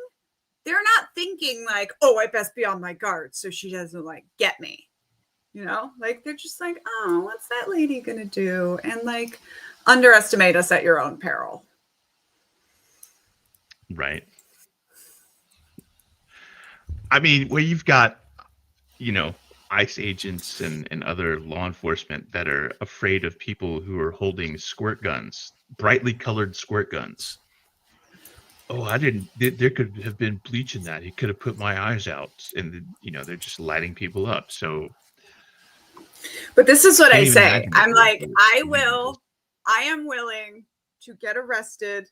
they're not thinking like, oh, I best be on my guard so she doesn't like get me. You know, like they're just like, oh, what's that lady going to do? And like underestimate us at your own peril. Right. I mean, where you've got, you know, ICE agents and other law enforcement that are afraid of people who are holding squirt guns, brightly colored squirt guns. Oh, there could have been bleach in that. He could have put my eyes out. And, you know, they're just lighting people up. So. But this is what I say. I'm like, I am willing to get arrested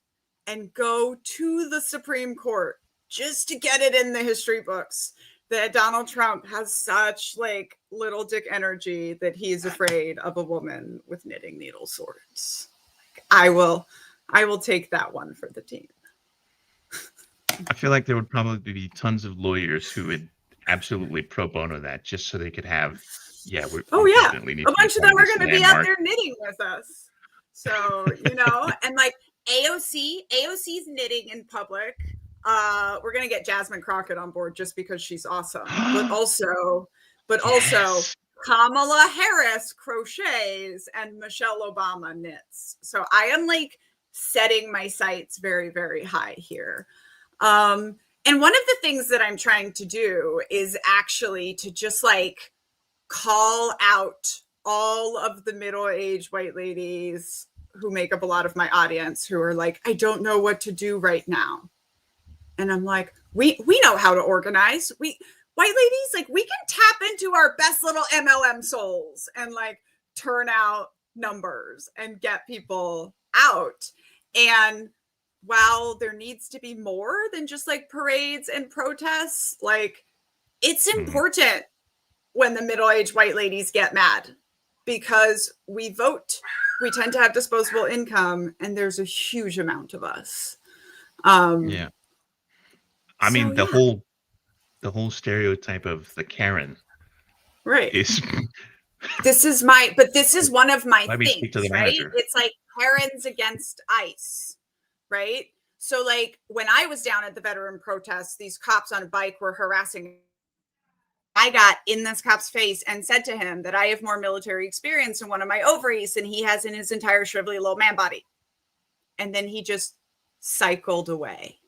and go to the Supreme Court just to get it in the history books that Donald Trump has such like little dick energy that he's afraid of a woman with knitting needle swords. I will take that one for the team. I feel like there would probably be tons of lawyers who would absolutely pro bono that just so they could have, definitely need a bunch of them are going to be out there knitting with us. So, you know, and like AOC's knitting in public. We're going to get Jasmine Crockett on board just because she's awesome, but also Kamala Harris crochets and Michelle Obama knits. So I am like setting my sights very, very high here. And one of the things that I'm trying to do is actually to just like call out all of the middle-aged white ladies who make up a lot of my audience who are like, I don't know what to do right now. And I'm like, we know how to organize. White ladies, like we can tap into our best little MLM souls and like turn out numbers and get people out. And while there needs to be more than just like parades and protests, like it's important when the middle-aged white ladies get mad because we vote. We tend to have disposable income and there's a huge amount of us. Yeah. I mean, the whole stereotype of the Karen Right. is this is one of my why we speak to the things, right? manager. It's like Karens against ICE, right? So like when I was down at the veteran protests, these cops on a bike were harassing. I got in this cop's face and said to him that I have more military experience in one of my ovaries than he has in his entire shrivelly little man body. And then he just cycled away,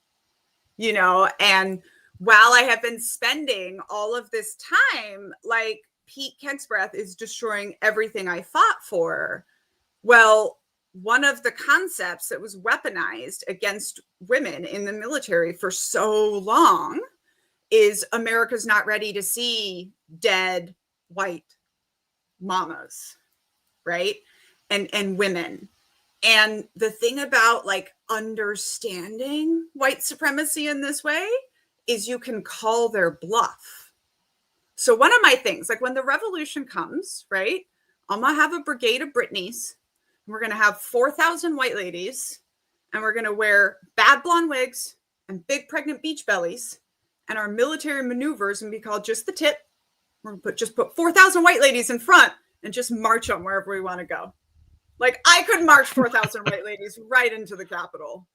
you know? And while I have been spending all of this time, like Pete Kegsbreath is destroying everything I fought for. Well, one of the concepts that was weaponized against women in the military for so long is America's not ready to see dead white mamas, right? And women. And the thing about like understanding white supremacy in this way is you can call their bluff. So one of my things, like when the revolution comes, right? I'm gonna have a brigade of Britneys. We're gonna have 4,000 white ladies, and we're gonna wear bad blonde wigs and big pregnant beach bellies. And our military maneuvers and be called just the tip. We're gonna put 4,000 white ladies in front and just march them wherever we want to go. Like I could march 4,000 white ladies right into the Capitol.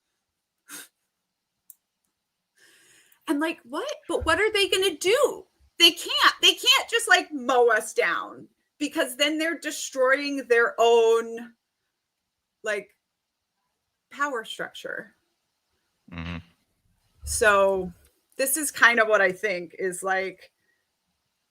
And like, what? But what are they going to do? They can't just like mow us down, because then they're destroying their own like power structure. Mm-hmm. So this is kind of what I think is like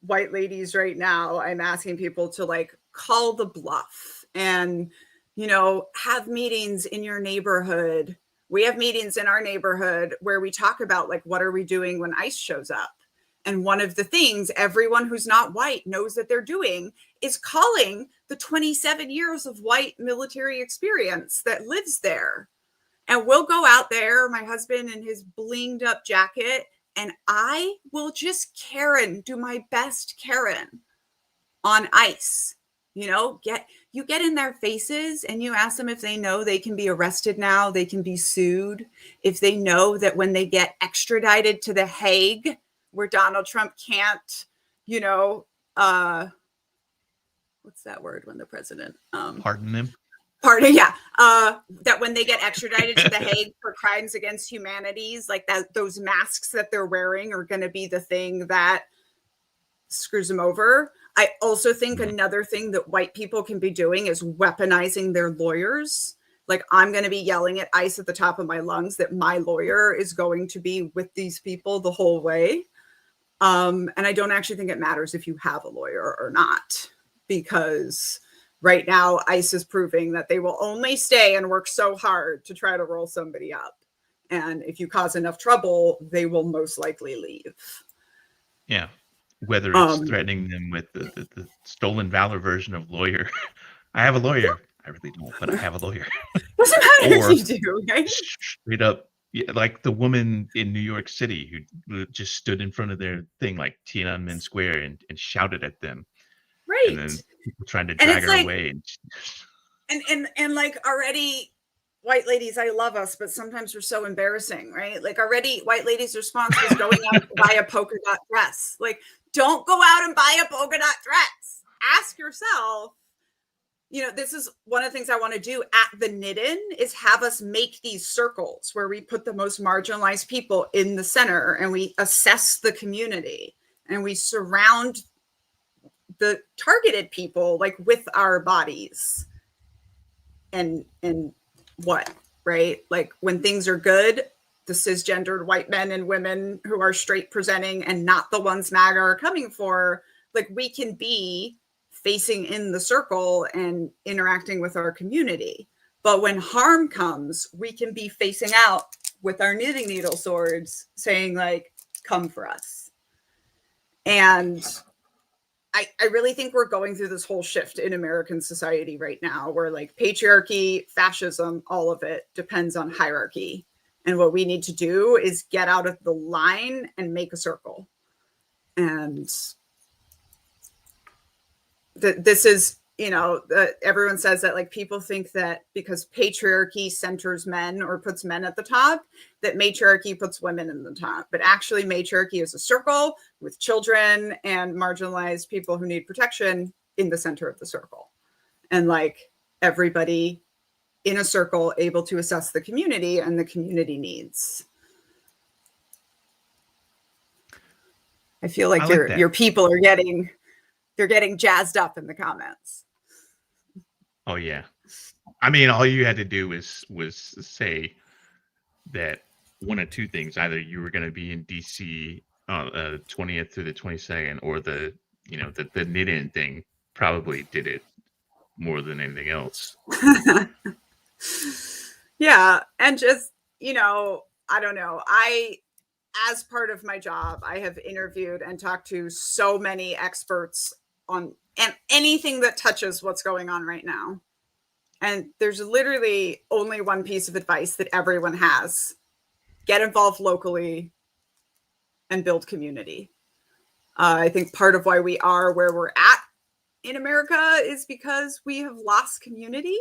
white ladies right now. I'm asking people to like call the bluff and, you know, have meetings in your neighborhood. We have meetings in our neighborhood where we talk about like, what are we doing when ICE shows up? And one of the things everyone who's not white knows that they're doing is calling the 27 years of white military experience that lives there. And we'll go out there, my husband in his blinged up jacket, and I will just Karen, do my best Karen on ICE. You know, get in their faces and you ask them if they know they can be arrested now, they can be sued. If they know that when they get extradited to The Hague, where Donald Trump can't, you know, what's that word when the president Pardon them. Yeah. That when they get extradited to The Hague for crimes against humanities, like that, those masks that they're wearing are going to be the thing that screws them over. I also think another thing that white people can be doing is weaponizing their lawyers. Like I'm going to be yelling at ICE at the top of my lungs that my lawyer is going to be with these people the whole way. And I don't actually think it matters if you have a lawyer or not, because right now, ICE is proving that they will only stay and work so hard to try to roll somebody up. And if you cause enough trouble, they will most likely leave. Yeah. Whether it's threatening them with the stolen valor version of lawyer. I have a lawyer. I really don't, but I have a lawyer. Doesn't matter or if you do, right? Straight up, yeah, like the woman in New York City who just stood in front of their thing, like Tiananmen Square, and shouted at them. Right. And then people trying to drag her like, away. And like already white ladies, I love us, but sometimes we're so embarrassing, right? Like already white ladies' response was going out to buy a polka dot dress. Like, don't go out and buy a polka dot dress. Ask yourself, you know, this is one of the things I want to do at the Knit-In is have us make these circles where we put the most marginalized people in the center and we assess the community and we surround the targeted people like with our bodies and what, right? Like when things are good, the cisgendered white men and women who are straight presenting and not the ones MAGA are coming for, like we can be facing in the circle and interacting with our community. But when harm comes, we can be facing out with our knitting needle swords saying like, come for us. And I really think we're going through this whole shift in American society right now where like patriarchy, fascism, all of it depends on hierarchy. And what we need to do is get out of the line and make a circle. And this is, everyone says that like people think that because patriarchy centers men or puts men at the top, that matriarchy puts women in the top. But actually, matriarchy is a circle with children and marginalized people who need protection in the center of the circle. And like everybody in a circle able to assess the community and the community needs. I feel like your people are they're getting jazzed up in the comments. Oh yeah. I mean, all you had to do was say that one of two things: either you were going to be in DC 20th through the 22nd, or the knit-in thing probably did it more than anything else. Yeah, and just I don't know. As part of my job, I have interviewed and talked to so many experts on and anything that touches what's going on right now. And there's literally only one piece of advice that everyone has: get involved locally and build community. I think part of why we are where we're at in America is because we have lost community.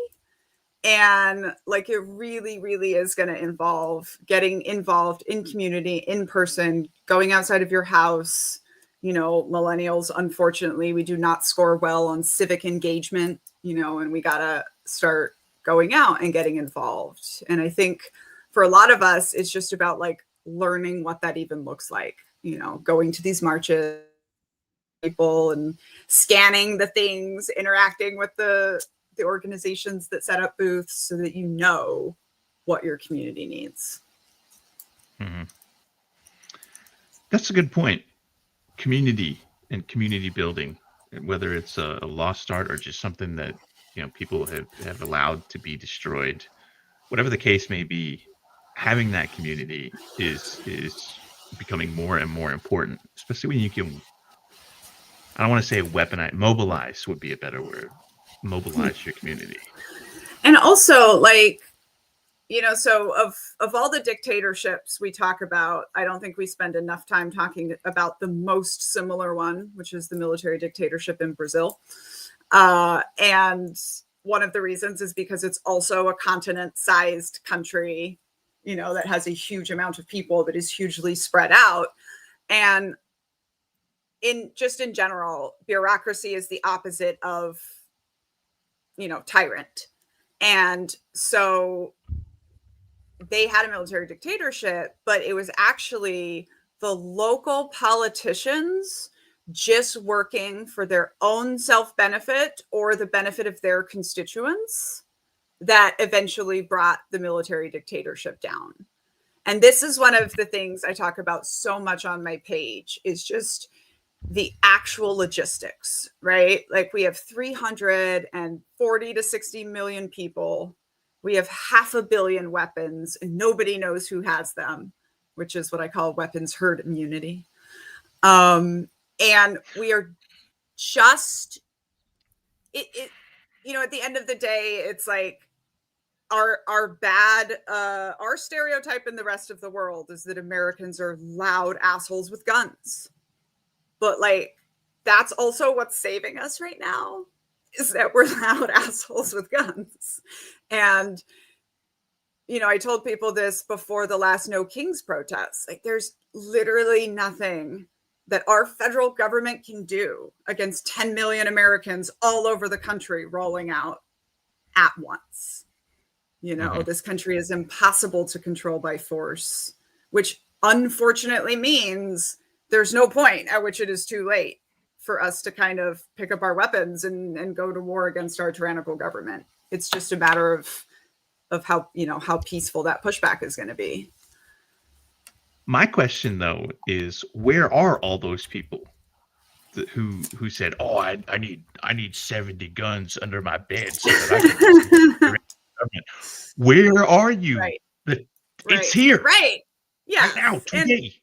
And like it really, really is going to involve getting involved in community, in person, going outside of your house. Millennials, unfortunately, we do not score well on civic engagement, and we got to start going out and getting involved. And I think for a lot of us, it's just about like learning what that even looks like, going to these marches, people, and scanning the things, interacting with the organizations that set up booths so that you know what your community needs. Mm-hmm. That's a good point. Community and community building, whether it's a lost art or just something that people have allowed to be destroyed, whatever the case may be, having that community is becoming more and more important, especially when you can, I don't want to say mobilize would be a better word. Mobilize your community. And also like, so of all the dictatorships we talk about, I don't think we spend enough time talking about the most similar one, which is the military dictatorship in Brazil. And one of the reasons is because it's also a continent-sized country, that has a huge amount of people that is hugely spread out. And in general, bureaucracy is the opposite of, tyrant. And so they had a military dictatorship, but it was actually the local politicians just working for their own self-benefit or the benefit of their constituents that eventually brought the military dictatorship down. And this is one of the things I talk about so much on my page, is just the actual logistics, right? Like we have 340 to 60 million people. We have 500 million weapons and nobody knows who has them, which is what I call weapons herd immunity. And we are just, at the end of the day, it's like our stereotype in the rest of the world is that Americans are loud assholes with guns. But like, that's also what's saving us right now, is that we're loud assholes with guns. And, I told people this before the last No Kings protests. Like, there's literally nothing that our federal government can do against 10 million Americans all over the country rolling out at once. This country is impossible to control by force, which unfortunately means there's no point at which it is too late for us to kind of pick up our weapons and go to war against our tyrannical government. It's just a matter of how peaceful that pushback is going to be. My question though is, where are all those people who said, "Oh, I need 70 guns under my bed so that I can government"? Where are you? Right. It's here. Right. Yeah. Right now, today.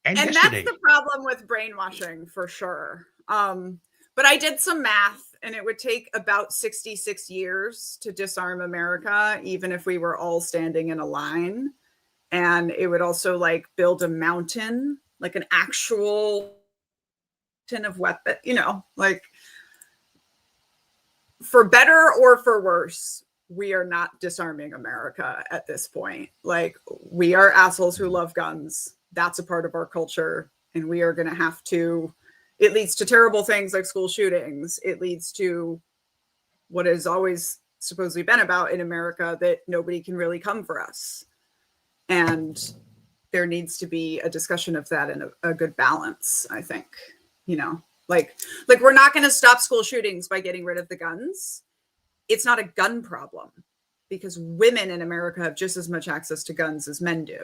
And yesterday. That's the problem with brainwashing for sure. But I did some math, and it would take about 66 years to disarm America, even if we were all standing in a line. And it would also like build a mountain, like an actual mountain of weapon, like for better or for worse, we are not disarming America at this point. Like, we are assholes who love guns. That's a part of our culture. And we are going to have to, it leads to terrible things like school shootings. It leads to what has always supposedly been about in America, that nobody can really come for us. And there needs to be a discussion of that in a good balance, I think. You know, like we're not going to stop school shootings by getting rid of the guns. It's not a gun problem, because women in America have just as much access to guns as men do,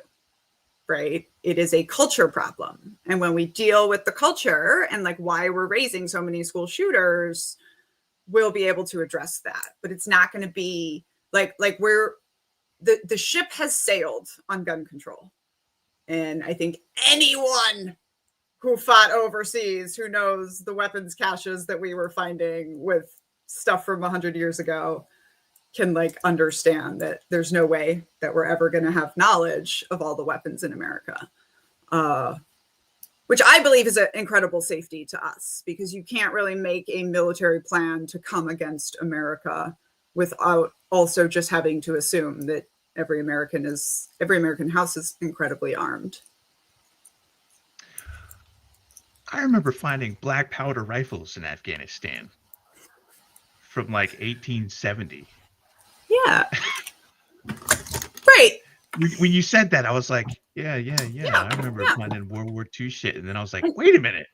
right? It is a culture problem. And when we deal with the culture and like why we're raising so many school shooters, we'll be able to address that. But it's not going to be like we're, the ship has sailed on gun control. And I think anyone who fought overseas, who knows the weapons caches that we were finding with stuff from 100 years ago, can like understand that there's no way that we're ever going to have knowledge of all the weapons in America, which I believe is an incredible safety to us, because you can't really make a military plan to come against America without also just having to assume that every American house is incredibly armed. I remember finding black powder rifles in Afghanistan from like 1870. Yeah. Right. When you said that, I was like, yeah. I remember finding World War II shit. And then I was like, wait a minute.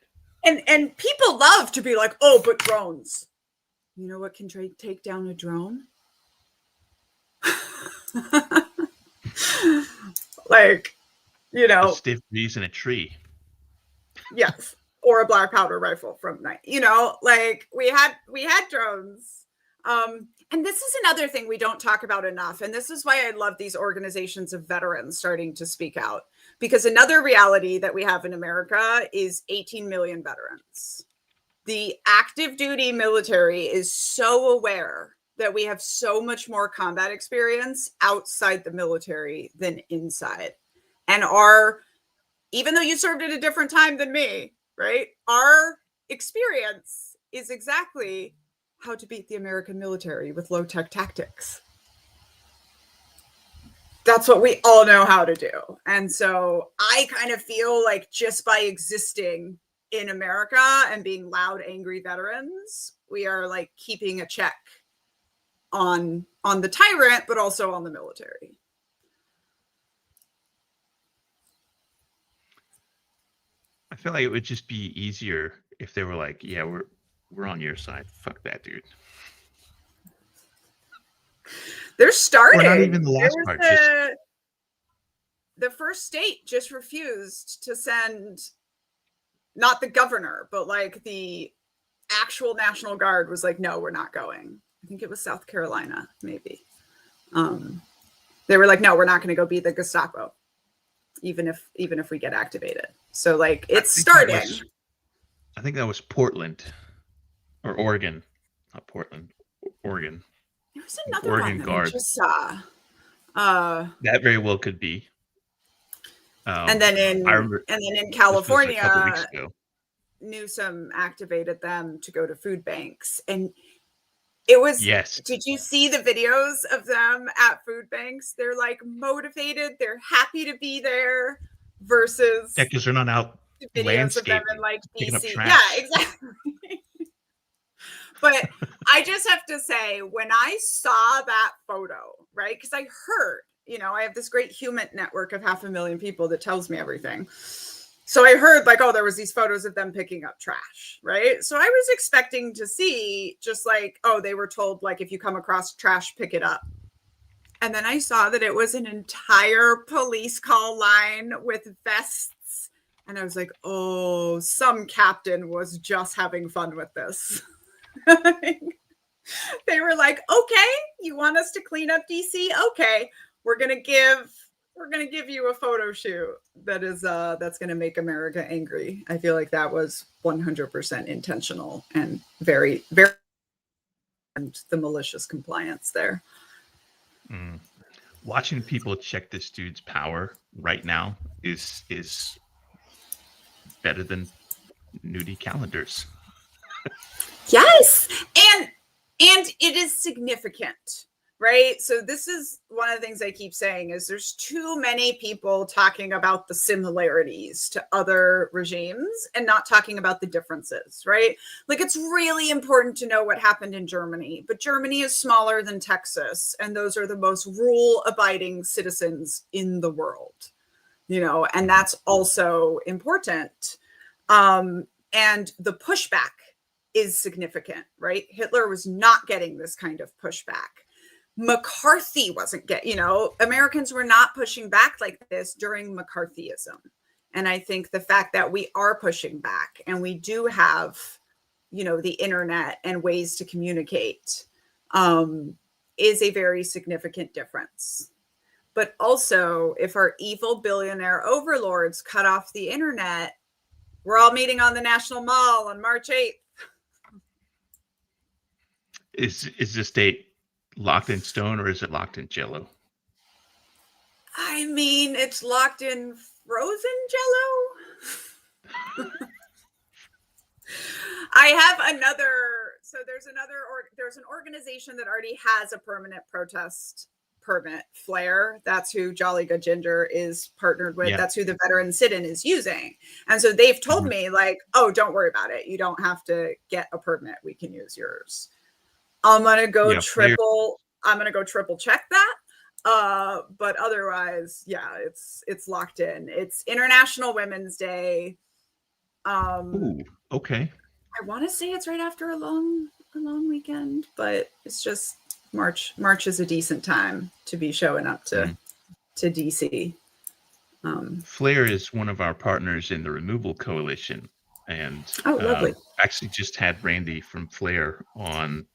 And people love to be like, oh, but drones. You know what can take down a drone? Like, you know, a stiff breeze in a tree. Yes. Or a black powder rifle from night. You know, like we had drones. And this is another thing we don't talk about enough. And this is why I love these organizations of veterans starting to speak out. Because another reality that we have in America is 18 million veterans. The active duty military is so aware that we have so much more combat experience outside the military than inside. And even though you served at a different time than me, right? Our experience is exactly how to beat the American military with low-tech tactics. That's what we all know how to do. And so I kind of feel like just by existing in America and being loud, angry veterans, we are like keeping a check on the tyrant, but also on the military. I feel like it would just be easier if they were like, yeah, we're on your side. Fuck that, dude. They're starting. Or not even the last part. The first state just refused to send, not the governor, but like the actual National Guard was like, no, we're not going. I think it was South Carolina, maybe. They were like, no, we're not going to go be the Gestapo, even if we get activated. So like it's starting. I think that was Portland or Oregon, not Portland, Oregon. There was another Oregon one that Guard. I just saw. That very well could be. And then in California, Newsom activated them to go to food banks, and it was. Yes. Did you see the videos of them at food banks? They're like motivated. They're happy to be there. Versus because they're not out videos of them in like DC. Yeah, exactly. But I just have to say, when I saw that photo, right? Because I heard, I have this great human network of 500,000 people that tells me everything. So I heard like, oh, there was these photos of them picking up trash, right? So I was expecting to see just like, oh, they were told like, if you come across trash, pick it up. And then I saw that it was an entire police call line with vests. And I was like, oh, some captain was just having fun with this. They were like, okay, you want us to clean up DC? Okay, we're going to give you a photo shoot that's going to make America angry. I feel like that was 100% intentional and very, very, and the malicious compliance there. Watching people check this dude's power right now is better than nudie calendars. Yes. And And it is significant, right? So this is one of the things I keep saying is there's too many people talking about the similarities to other regimes and not talking about the differences, right? Like it's really important to know what happened in Germany, but Germany is smaller than Texas, and those are the most rule-abiding citizens in the world, you know, and that's also important. And the pushback is significant, right? Hitler was not getting this kind of pushback. McCarthy wasn't getting, you know, Americans were not pushing back like this during McCarthyism. And I think the fact that we are pushing back and we do have, you know, the internet and ways to communicate is a very significant difference. But also, if our evil billionaire overlords cut off the internet, we're all meeting on the National Mall on March 8th. Is this date locked in stone or is it locked in Jello? I mean, it's locked in frozen Jello. I have another. So there's an organization that already has a permanent protest permit, Flare. That's who Jolly Good Ginger is partnered with. Yeah. That's who the veteran sit-in is using. And so they've told me like, oh, don't worry about it. You don't have to get a permit. We can use yours. I'm going to go triple check that. But otherwise, yeah, it's locked in. It's International Women's Day. Ooh, okay. I want to say it's right after a long weekend, but it's just March is a decent time to be showing up to DC. Flare is one of our partners in the Removal Coalition, and lovely. actually just had Randy from Flare on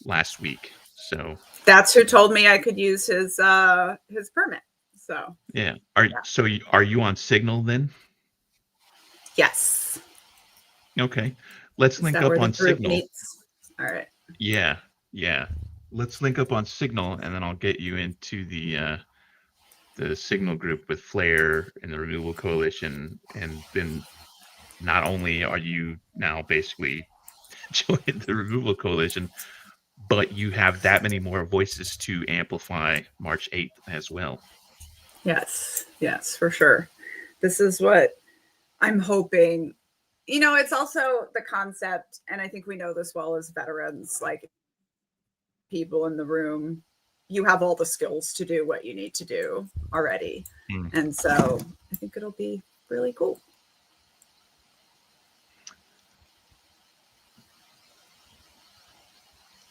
last week. So that's who told me I could use his permit. So yeah. Are you on Signal then? Yes. Okay. Let's link up on Signal. Meets? All right. Yeah. Let's link up on Signal, and then I'll get you into the Signal group with Flare and the Removal Coalition, and then not only are you now basically joining the Removal Coalition, but you have that many more voices to amplify March 8th as well. Yes, for sure. This is what I'm hoping. You know, it's also the concept, and I think we know this well as veterans, like people in the room, you have all the skills to do what you need to do already. And so I think it'll be really cool.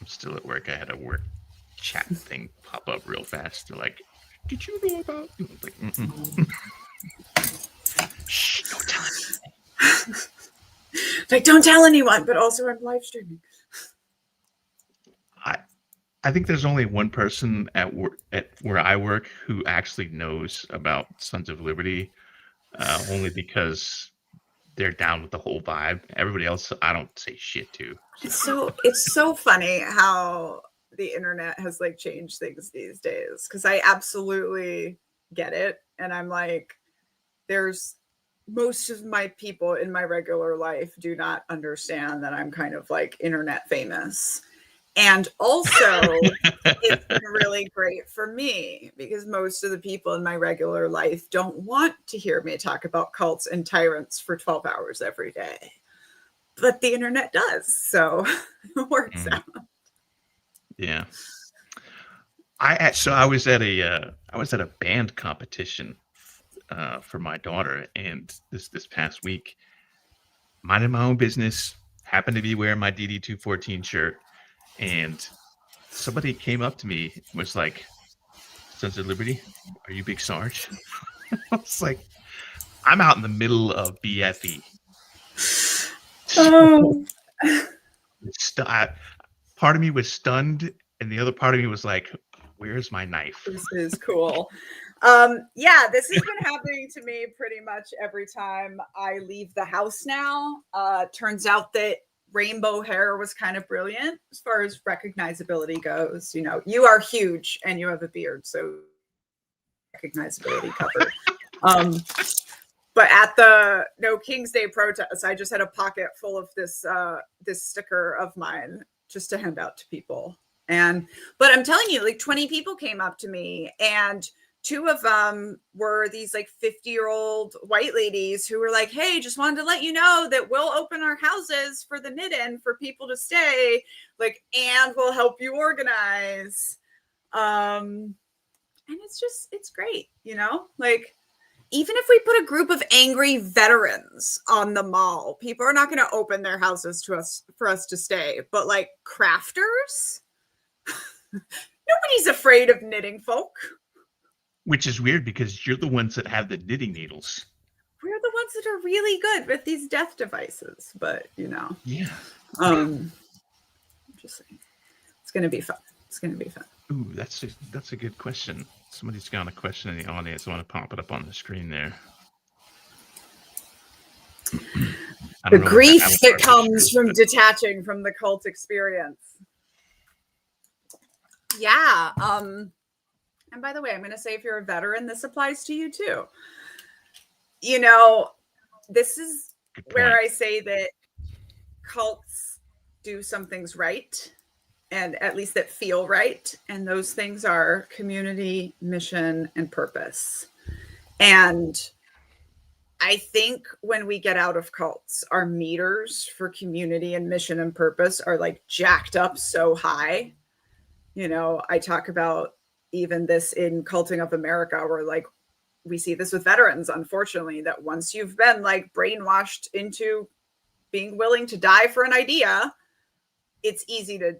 I'm still at work. I had a work chat thing pop up real fast. They're like, did you know about? I was like, shh, don't tell anyone. Like, don't tell anyone, but also I'm live streaming. I think there's only one person at where I work who actually knows about Sons of Liberty, only because they're down with the whole vibe. Everybody else, I don't say shit to. So it's so funny how the internet has like changed things these days, because I absolutely get it. And I'm like, there's most of my people in my regular life do not understand that I'm kind of like internet famous. And also, it's been really great for me because most of the people in my regular life don't want to hear me talk about cults and tyrants for 12 hours every day. But the internet does. So it works out. Yeah. I was at a band competition for my daughter, and this past week, minding my own business, happened to be wearing my DD214 shirt. And somebody came up to me and was like, Sons of Liberty, are you Big Sarge? I was like, I'm out in the middle of BFE. Oh. Part of me was stunned, and the other part of me was like, where's my knife? This is cool. Yeah, this has been happening to me pretty much every time I leave the house now. Turns out that rainbow hair was kind of brilliant as far as recognizability goes. You know, you are huge and you have a beard, so recognizability covered. But at the No King's Day protest, I just had a pocket full of this sticker of mine just to hand out to people. But I'm telling you, like 20 people came up to me, and 2 of them were these like 50-year-old white ladies who were like, hey, just wanted to let you know that we'll open our houses for the knit-in for people to stay, like, and we'll help you organize. And it's great, you know, like, even if we put a group of angry veterans on the mall, people are not going to open their houses to us for us to stay. But like crafters, nobody's afraid of knitting folk. Which is weird because you're the ones that have the knitting needles. We're the ones that are really good with these death devices, but you know, yeah. I'm just saying, it's going to be fun. It's going to be fun. Ooh, that's a good question. Somebody's got a question in the audience. I want to pop it up on the screen there. The grief that comes from detaching from the cult experience. Yeah. And by the way, I'm going to say, if you're a veteran, this applies to you too. You know, this is where I say that cults do some things right, and at least that feel right. And those things are community, mission, and purpose. And I think when we get out of cults, our meters for community and mission and purpose are like jacked up so high. You know, I talk about even this in Culting of America, where like we see this with veterans, unfortunately, that once you've been like brainwashed into being willing to die for an idea, it's easy to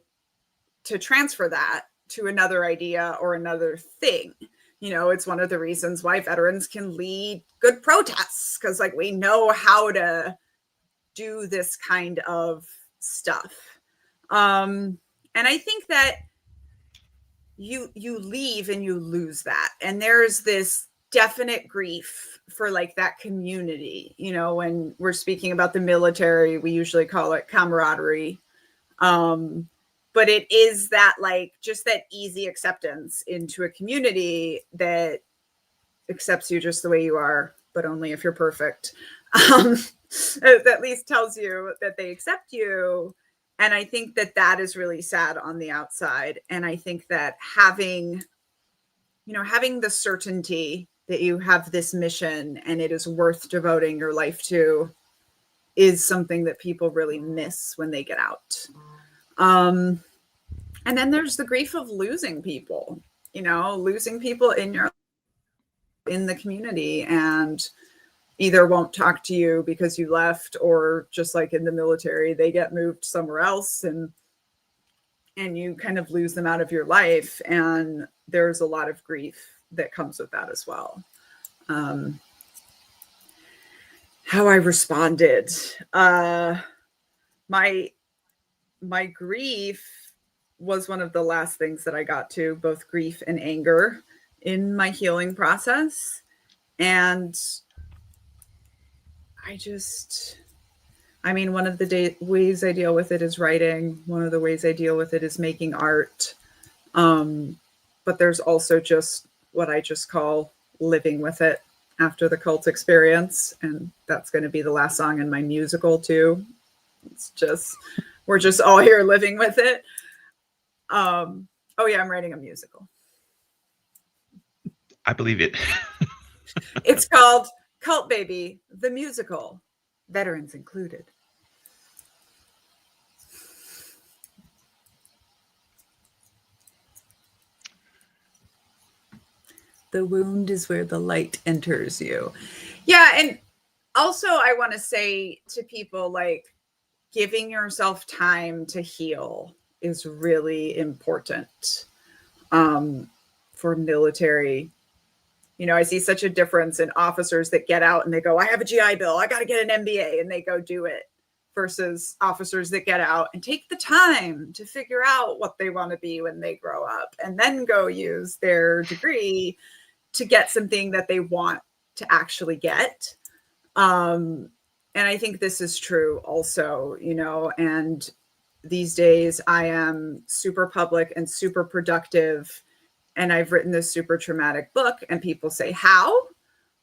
transfer that to another idea or another thing. You know, it's one of the reasons why veterans can lead good protests, because like we know how to do this kind of stuff. And I think that you leave and you lose that. And there's this definite grief for like that community. You know, when we're speaking about the military, we usually call it camaraderie. But it is that like just that easy acceptance into a community that accepts you just the way you are, but only if you're perfect. It at least tells you that they accept you. And I think that that is really sad on the outside. And I think that having the certainty that you have this mission and it is worth devoting your life to is something that people really miss when they get out. And then there's the grief of losing people, you know, losing people in the community, and either won't talk to you because you left, or just like in the military, they get moved somewhere else and you kind of lose them out of your life. And there's a lot of grief that comes with that as well. How I responded, my grief was one of the last things that I got to, both grief and anger, in my healing process. And one of the ways I deal with it is writing. One of the ways I deal with it is making art. But there's also just what I just call living with it after the cult experience. And that's going to be the last song in my musical too. It's just, we're just all here living with it. Oh yeah, I'm writing a musical. I believe it. It's called Cult Baby, the Musical, veterans included. The wound is where the light enters you. Yeah, and also I want to say to people, like, giving yourself time to heal is really important for military. You know, I see such a difference in officers that get out and they go, I have a GI Bill, I got to get an MBA, and they go do it, versus officers that get out and take the time to figure out what they want to be when they grow up, and then go use their degree to get something that they want to actually get. And I think this is true also, you know, and these days I am super public and super productive, and I've written this super traumatic book, and people say, how?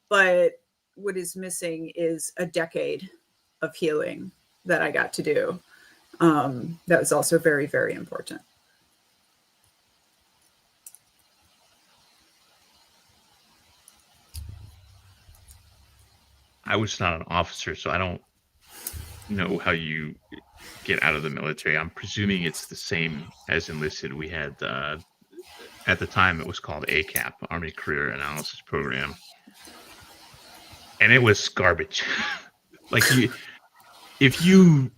But what is missing is a decade of healing that I got to do. That was also very, very important. I was not an officer, so I don't know how you get out of the military. I'm presuming it's the same as enlisted. We had at the time it was called ACAP, Army Career Analysis Program, and it was garbage. Like if you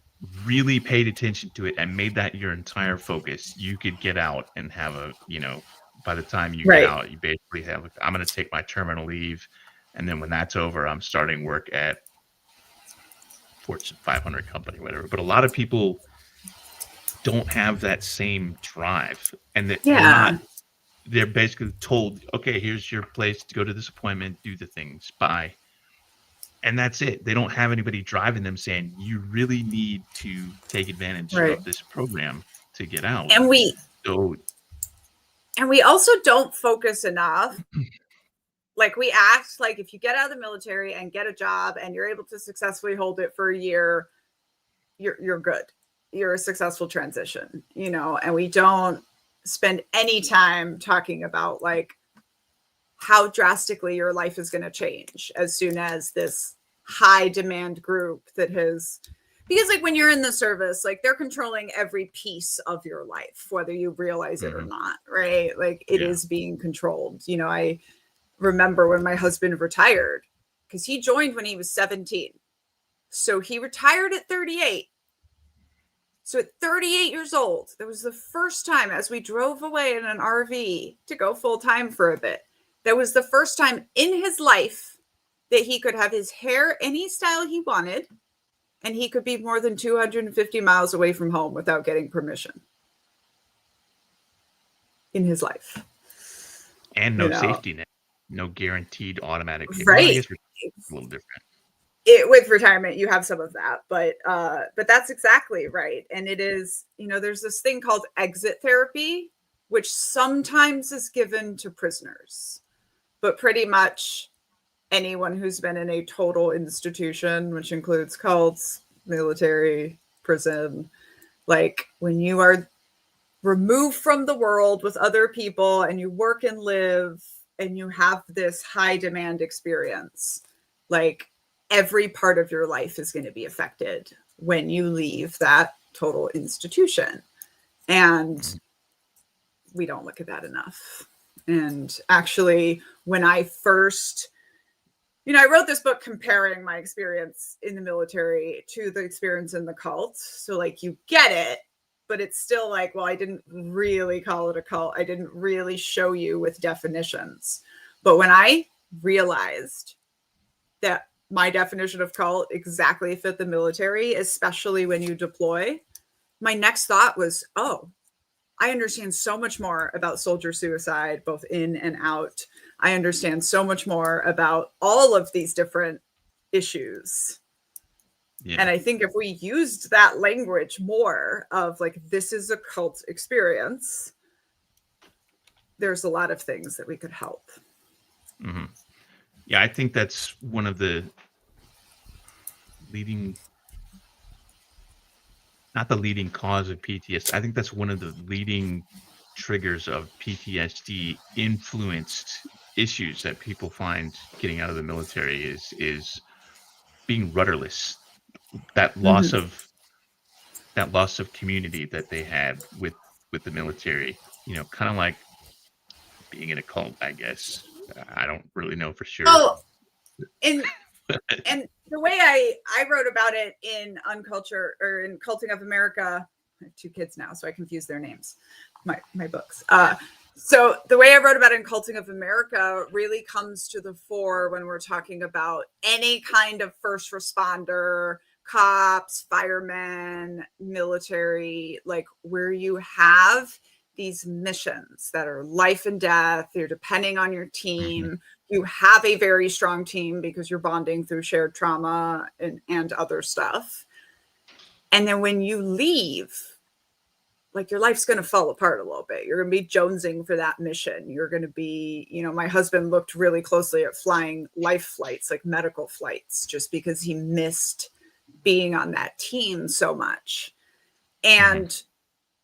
really paid attention to it and made that your entire focus, you could get out and have a, by the time you get out, you basically have, I'm going to take my terminal leave. And then when that's over, I'm starting work at Fortune 500 company, whatever. But a lot of people don't have that same drive, and that they're basically told, okay, here's your place to go to this appointment, do the things, bye. And that's it. They don't have anybody driving them saying, you really need to take advantage of this program to get out. And we also don't focus enough. Like, we act like if you get out of the military and get a job and you're able to successfully hold it for a year, you're good. You're a successful transition, and we don't spend any time talking about like how drastically your life is going to change as soon as this high demand group because like when you're in the service, like they're controlling every piece of your life, whether you realize it or not, right? Like it is being controlled. I remember when my husband retired, because he joined when he was 17. So he retired at 38. So at 38 years old, that was the first time, as we drove away in an RV to go full time for a bit, that was the first time in his life that he could have his hair any style he wanted, and he could be more than 250 miles away from home without getting permission in his life. And no safety net, no guaranteed automatic. Right. I guess it's a little different. With retirement, you have some of that, but that's exactly right. And it is, there's this thing called exit therapy, which sometimes is given to prisoners, but pretty much anyone who's been in a total institution, which includes cults, military, prison, like when you are removed from the world with other people and you work and live and you have this high demand experience, like every part of your life is going to be affected when you leave that total institution. And we don't look at that enough. And actually, when I first, I wrote this book comparing my experience in the military to the experience in the cult. So like you get it, but it's still like, well, I didn't really call it a cult. I didn't really show you with definitions. But when I realized that my definition of cult exactly fit the military, especially when you deploy, my next thought was, oh, I understand so much more about soldier suicide, both in and out. I understand so much more about all of these different issues. Yeah. And I think if we used that language more of like, this is a cult experience, there's a lot of things that we could help. Mm-hmm. Yeah, I think that's one of the not the leading cause of PTSD. I think that's one of the leading triggers of PTSD influenced issues that people find getting out of the military is being rudderless. That loss of community that they had with the military, kind of like being in a cult, I guess. I don't really know for sure. Oh, and the way I wrote about it in Unculture or in Culting of America, I have 2 kids now, so I confuse their names, my books. So the way I wrote about it in Culting of America really comes to the fore when we're talking about any kind of first responder, cops, firemen, military, like where you have these missions that are life and death. You're depending on your team. Mm-hmm. You have a very strong team because you're bonding through shared trauma and other stuff. And then when you leave, like your life's going to fall apart a little bit. You're going to be jonesing for that mission. You're going to be, my husband looked really closely at flying life flights, like medical flights, just because he missed being on that team so much. And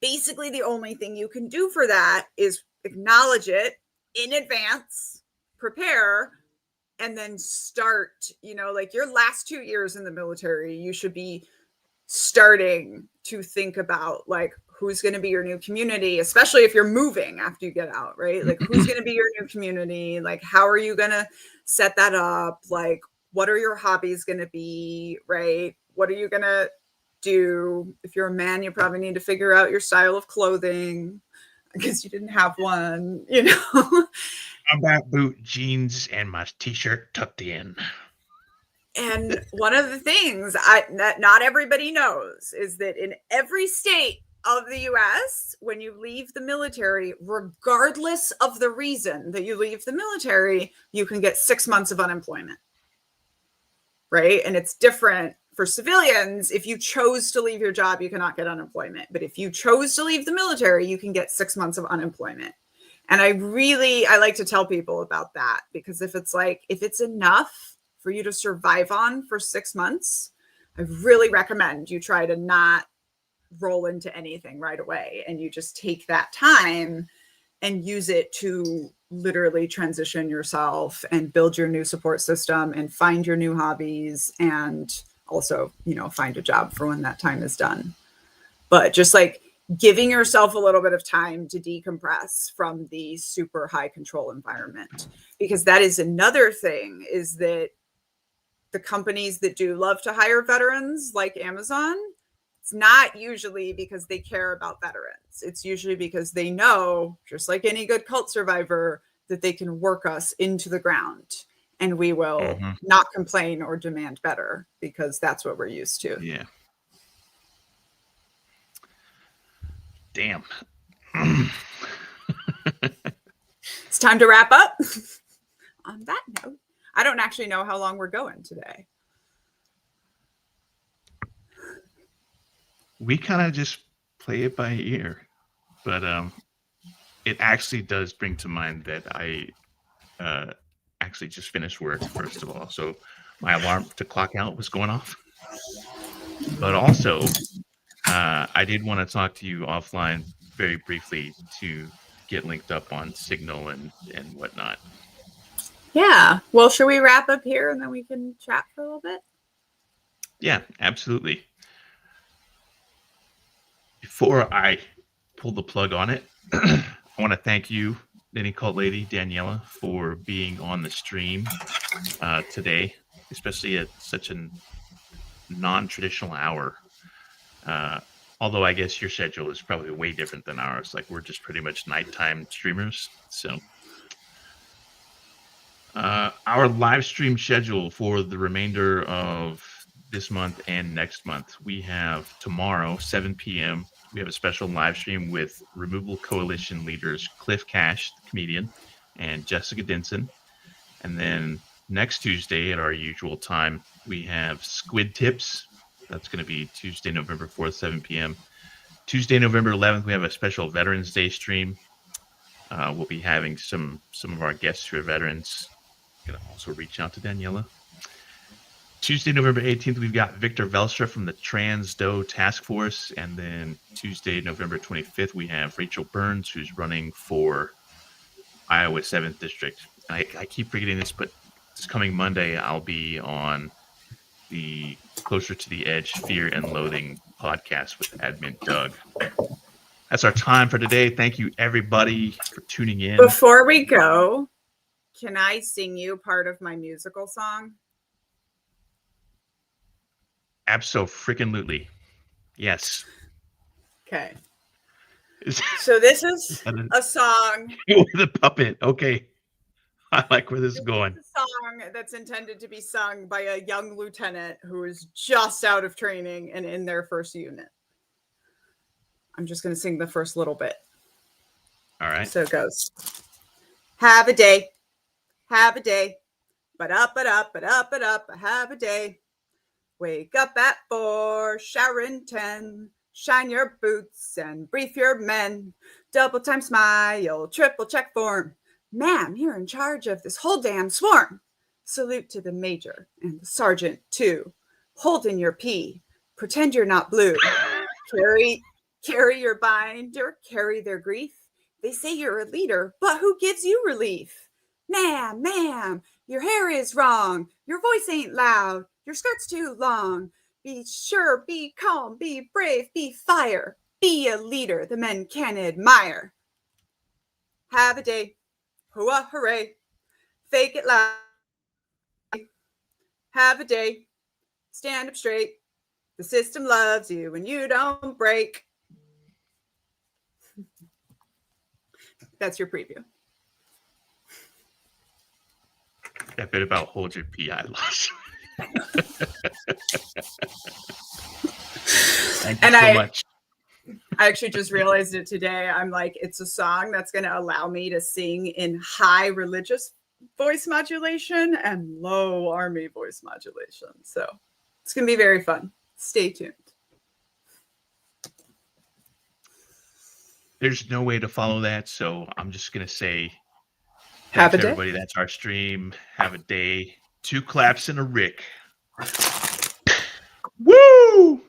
basically the only thing you can do for that is acknowledge it in advance, prepare, and then start, like your last 2 years in the military, you should be starting to think about like who's going to be your new community, especially if you're moving after you get out, right? Like who's going to be your new community? Like how are you going to set that up? Like what are your hobbies going to be, right? What are you going to do? If you're a man, you probably need to figure out your style of clothing because you didn't have one, Combat boot, jeans, and my t-shirt tucked in. And one of the things that not everybody knows is that in every state of the US, when you leave the military, regardless of the reason that you leave the military, you can get 6 months of unemployment. Right? And it's different for civilians. If you chose to leave your job, you cannot get unemployment. But if you chose to leave the military, you can get 6 months of unemployment. And I like to tell people about that, because if it's enough for you to survive on for 6 months, I really recommend you try to not roll into anything right away. And you just take that time and use it to literally transition yourself and build your new support system and find your new hobbies and also, find a job for when that time is done. But just like giving yourself a little bit of time to decompress from the super high control environment, because that is another thing, is that the companies that do love to hire veterans like Amazon, it's not usually because they care about veterans. It's usually because they know, just like any good cult survivor, that they can work us into the ground and we will not complain or demand better, because that's what we're used to. Yeah. Damn. It's time to wrap up. On that note, I don't actually know how long we're going today. We kind of just play it by ear, but it actually does bring to mind that I actually just finished work, first of all, so my alarm to clock out was going off. But also, I did want to talk to you offline very briefly to get linked up on Signal and whatnot. Yeah. Well, should we wrap up here and then we can chat for a little bit? Yeah, absolutely. Before I pull the plug on it, I want to thank you, Ninny Cult Lady Daniella, for being on the stream today, especially at such a non-traditional hour. Although I guess your schedule is probably way different than ours. Like, we're just pretty much nighttime streamers. So our live stream schedule for the remainder of this month and next month, we have tomorrow, 7 p.m., we have a special live stream with Removal Coalition leaders Cliff Cash, the comedian, and Jessica Dinson. And then next Tuesday at our usual time, we have Squid Tips. That's going to be Tuesday, November 4th, 7 p.m. Tuesday, November 11th, we have a special Veterans Day stream. We'll be having some of our guests who are veterans. I'm going to also reach out to Daniella. Tuesday, November 18th, we've got Victor Velstra from the Trans Doe Task Force. And then Tuesday, November 25th, we have Rachel Burns, who's running for Iowa 7th District. I keep forgetting this, but this coming Monday, I'll be on the Closer to the Edge Fear and Loathing podcast with admin Doug. That's our time for today. Thank you, everybody, for tuning in. Before we go, can I sing you part of my musical song? Abso-freaking-lutely. Yes. Okay. So this is a song with a puppet. Okay. I like where this is going. It's a song that's intended to be sung by a young lieutenant who is just out of training and in their first unit. I'm just going to sing the first little bit. All right. So it goes. Have a day. Have a day. But up, have a day. Wake up at 4, shower in 10. Shine your boots and brief your men. Double time smile, triple check form. Ma'am, you're in charge of this whole damn swarm. Salute to the major and the sergeant too. Hold in your pee. Pretend you're not blue. Carry your binder, carry their grief. They say you're a leader, but who gives you relief? Ma'am, your hair is wrong. Your voice ain't loud. Your skirt's too long. Be sure, be calm, be brave, be fire. Be a leader the men can admire. Have a day. Hooah, hooray. Fake it loud. Have a day. Stand up straight. The system loves you and you don't break. That's your preview. That bit about hold your PI loss. Thank you so much. I actually just realized it today. I'm like, it's a song that's going to allow me to sing in high religious voice modulation and low army voice modulation. So it's going to be very fun. Stay tuned. There's no way to follow that, so I'm just going to say, have a day. Everybody, that's our stream. Have a day. 2 claps and a Rick. Woo!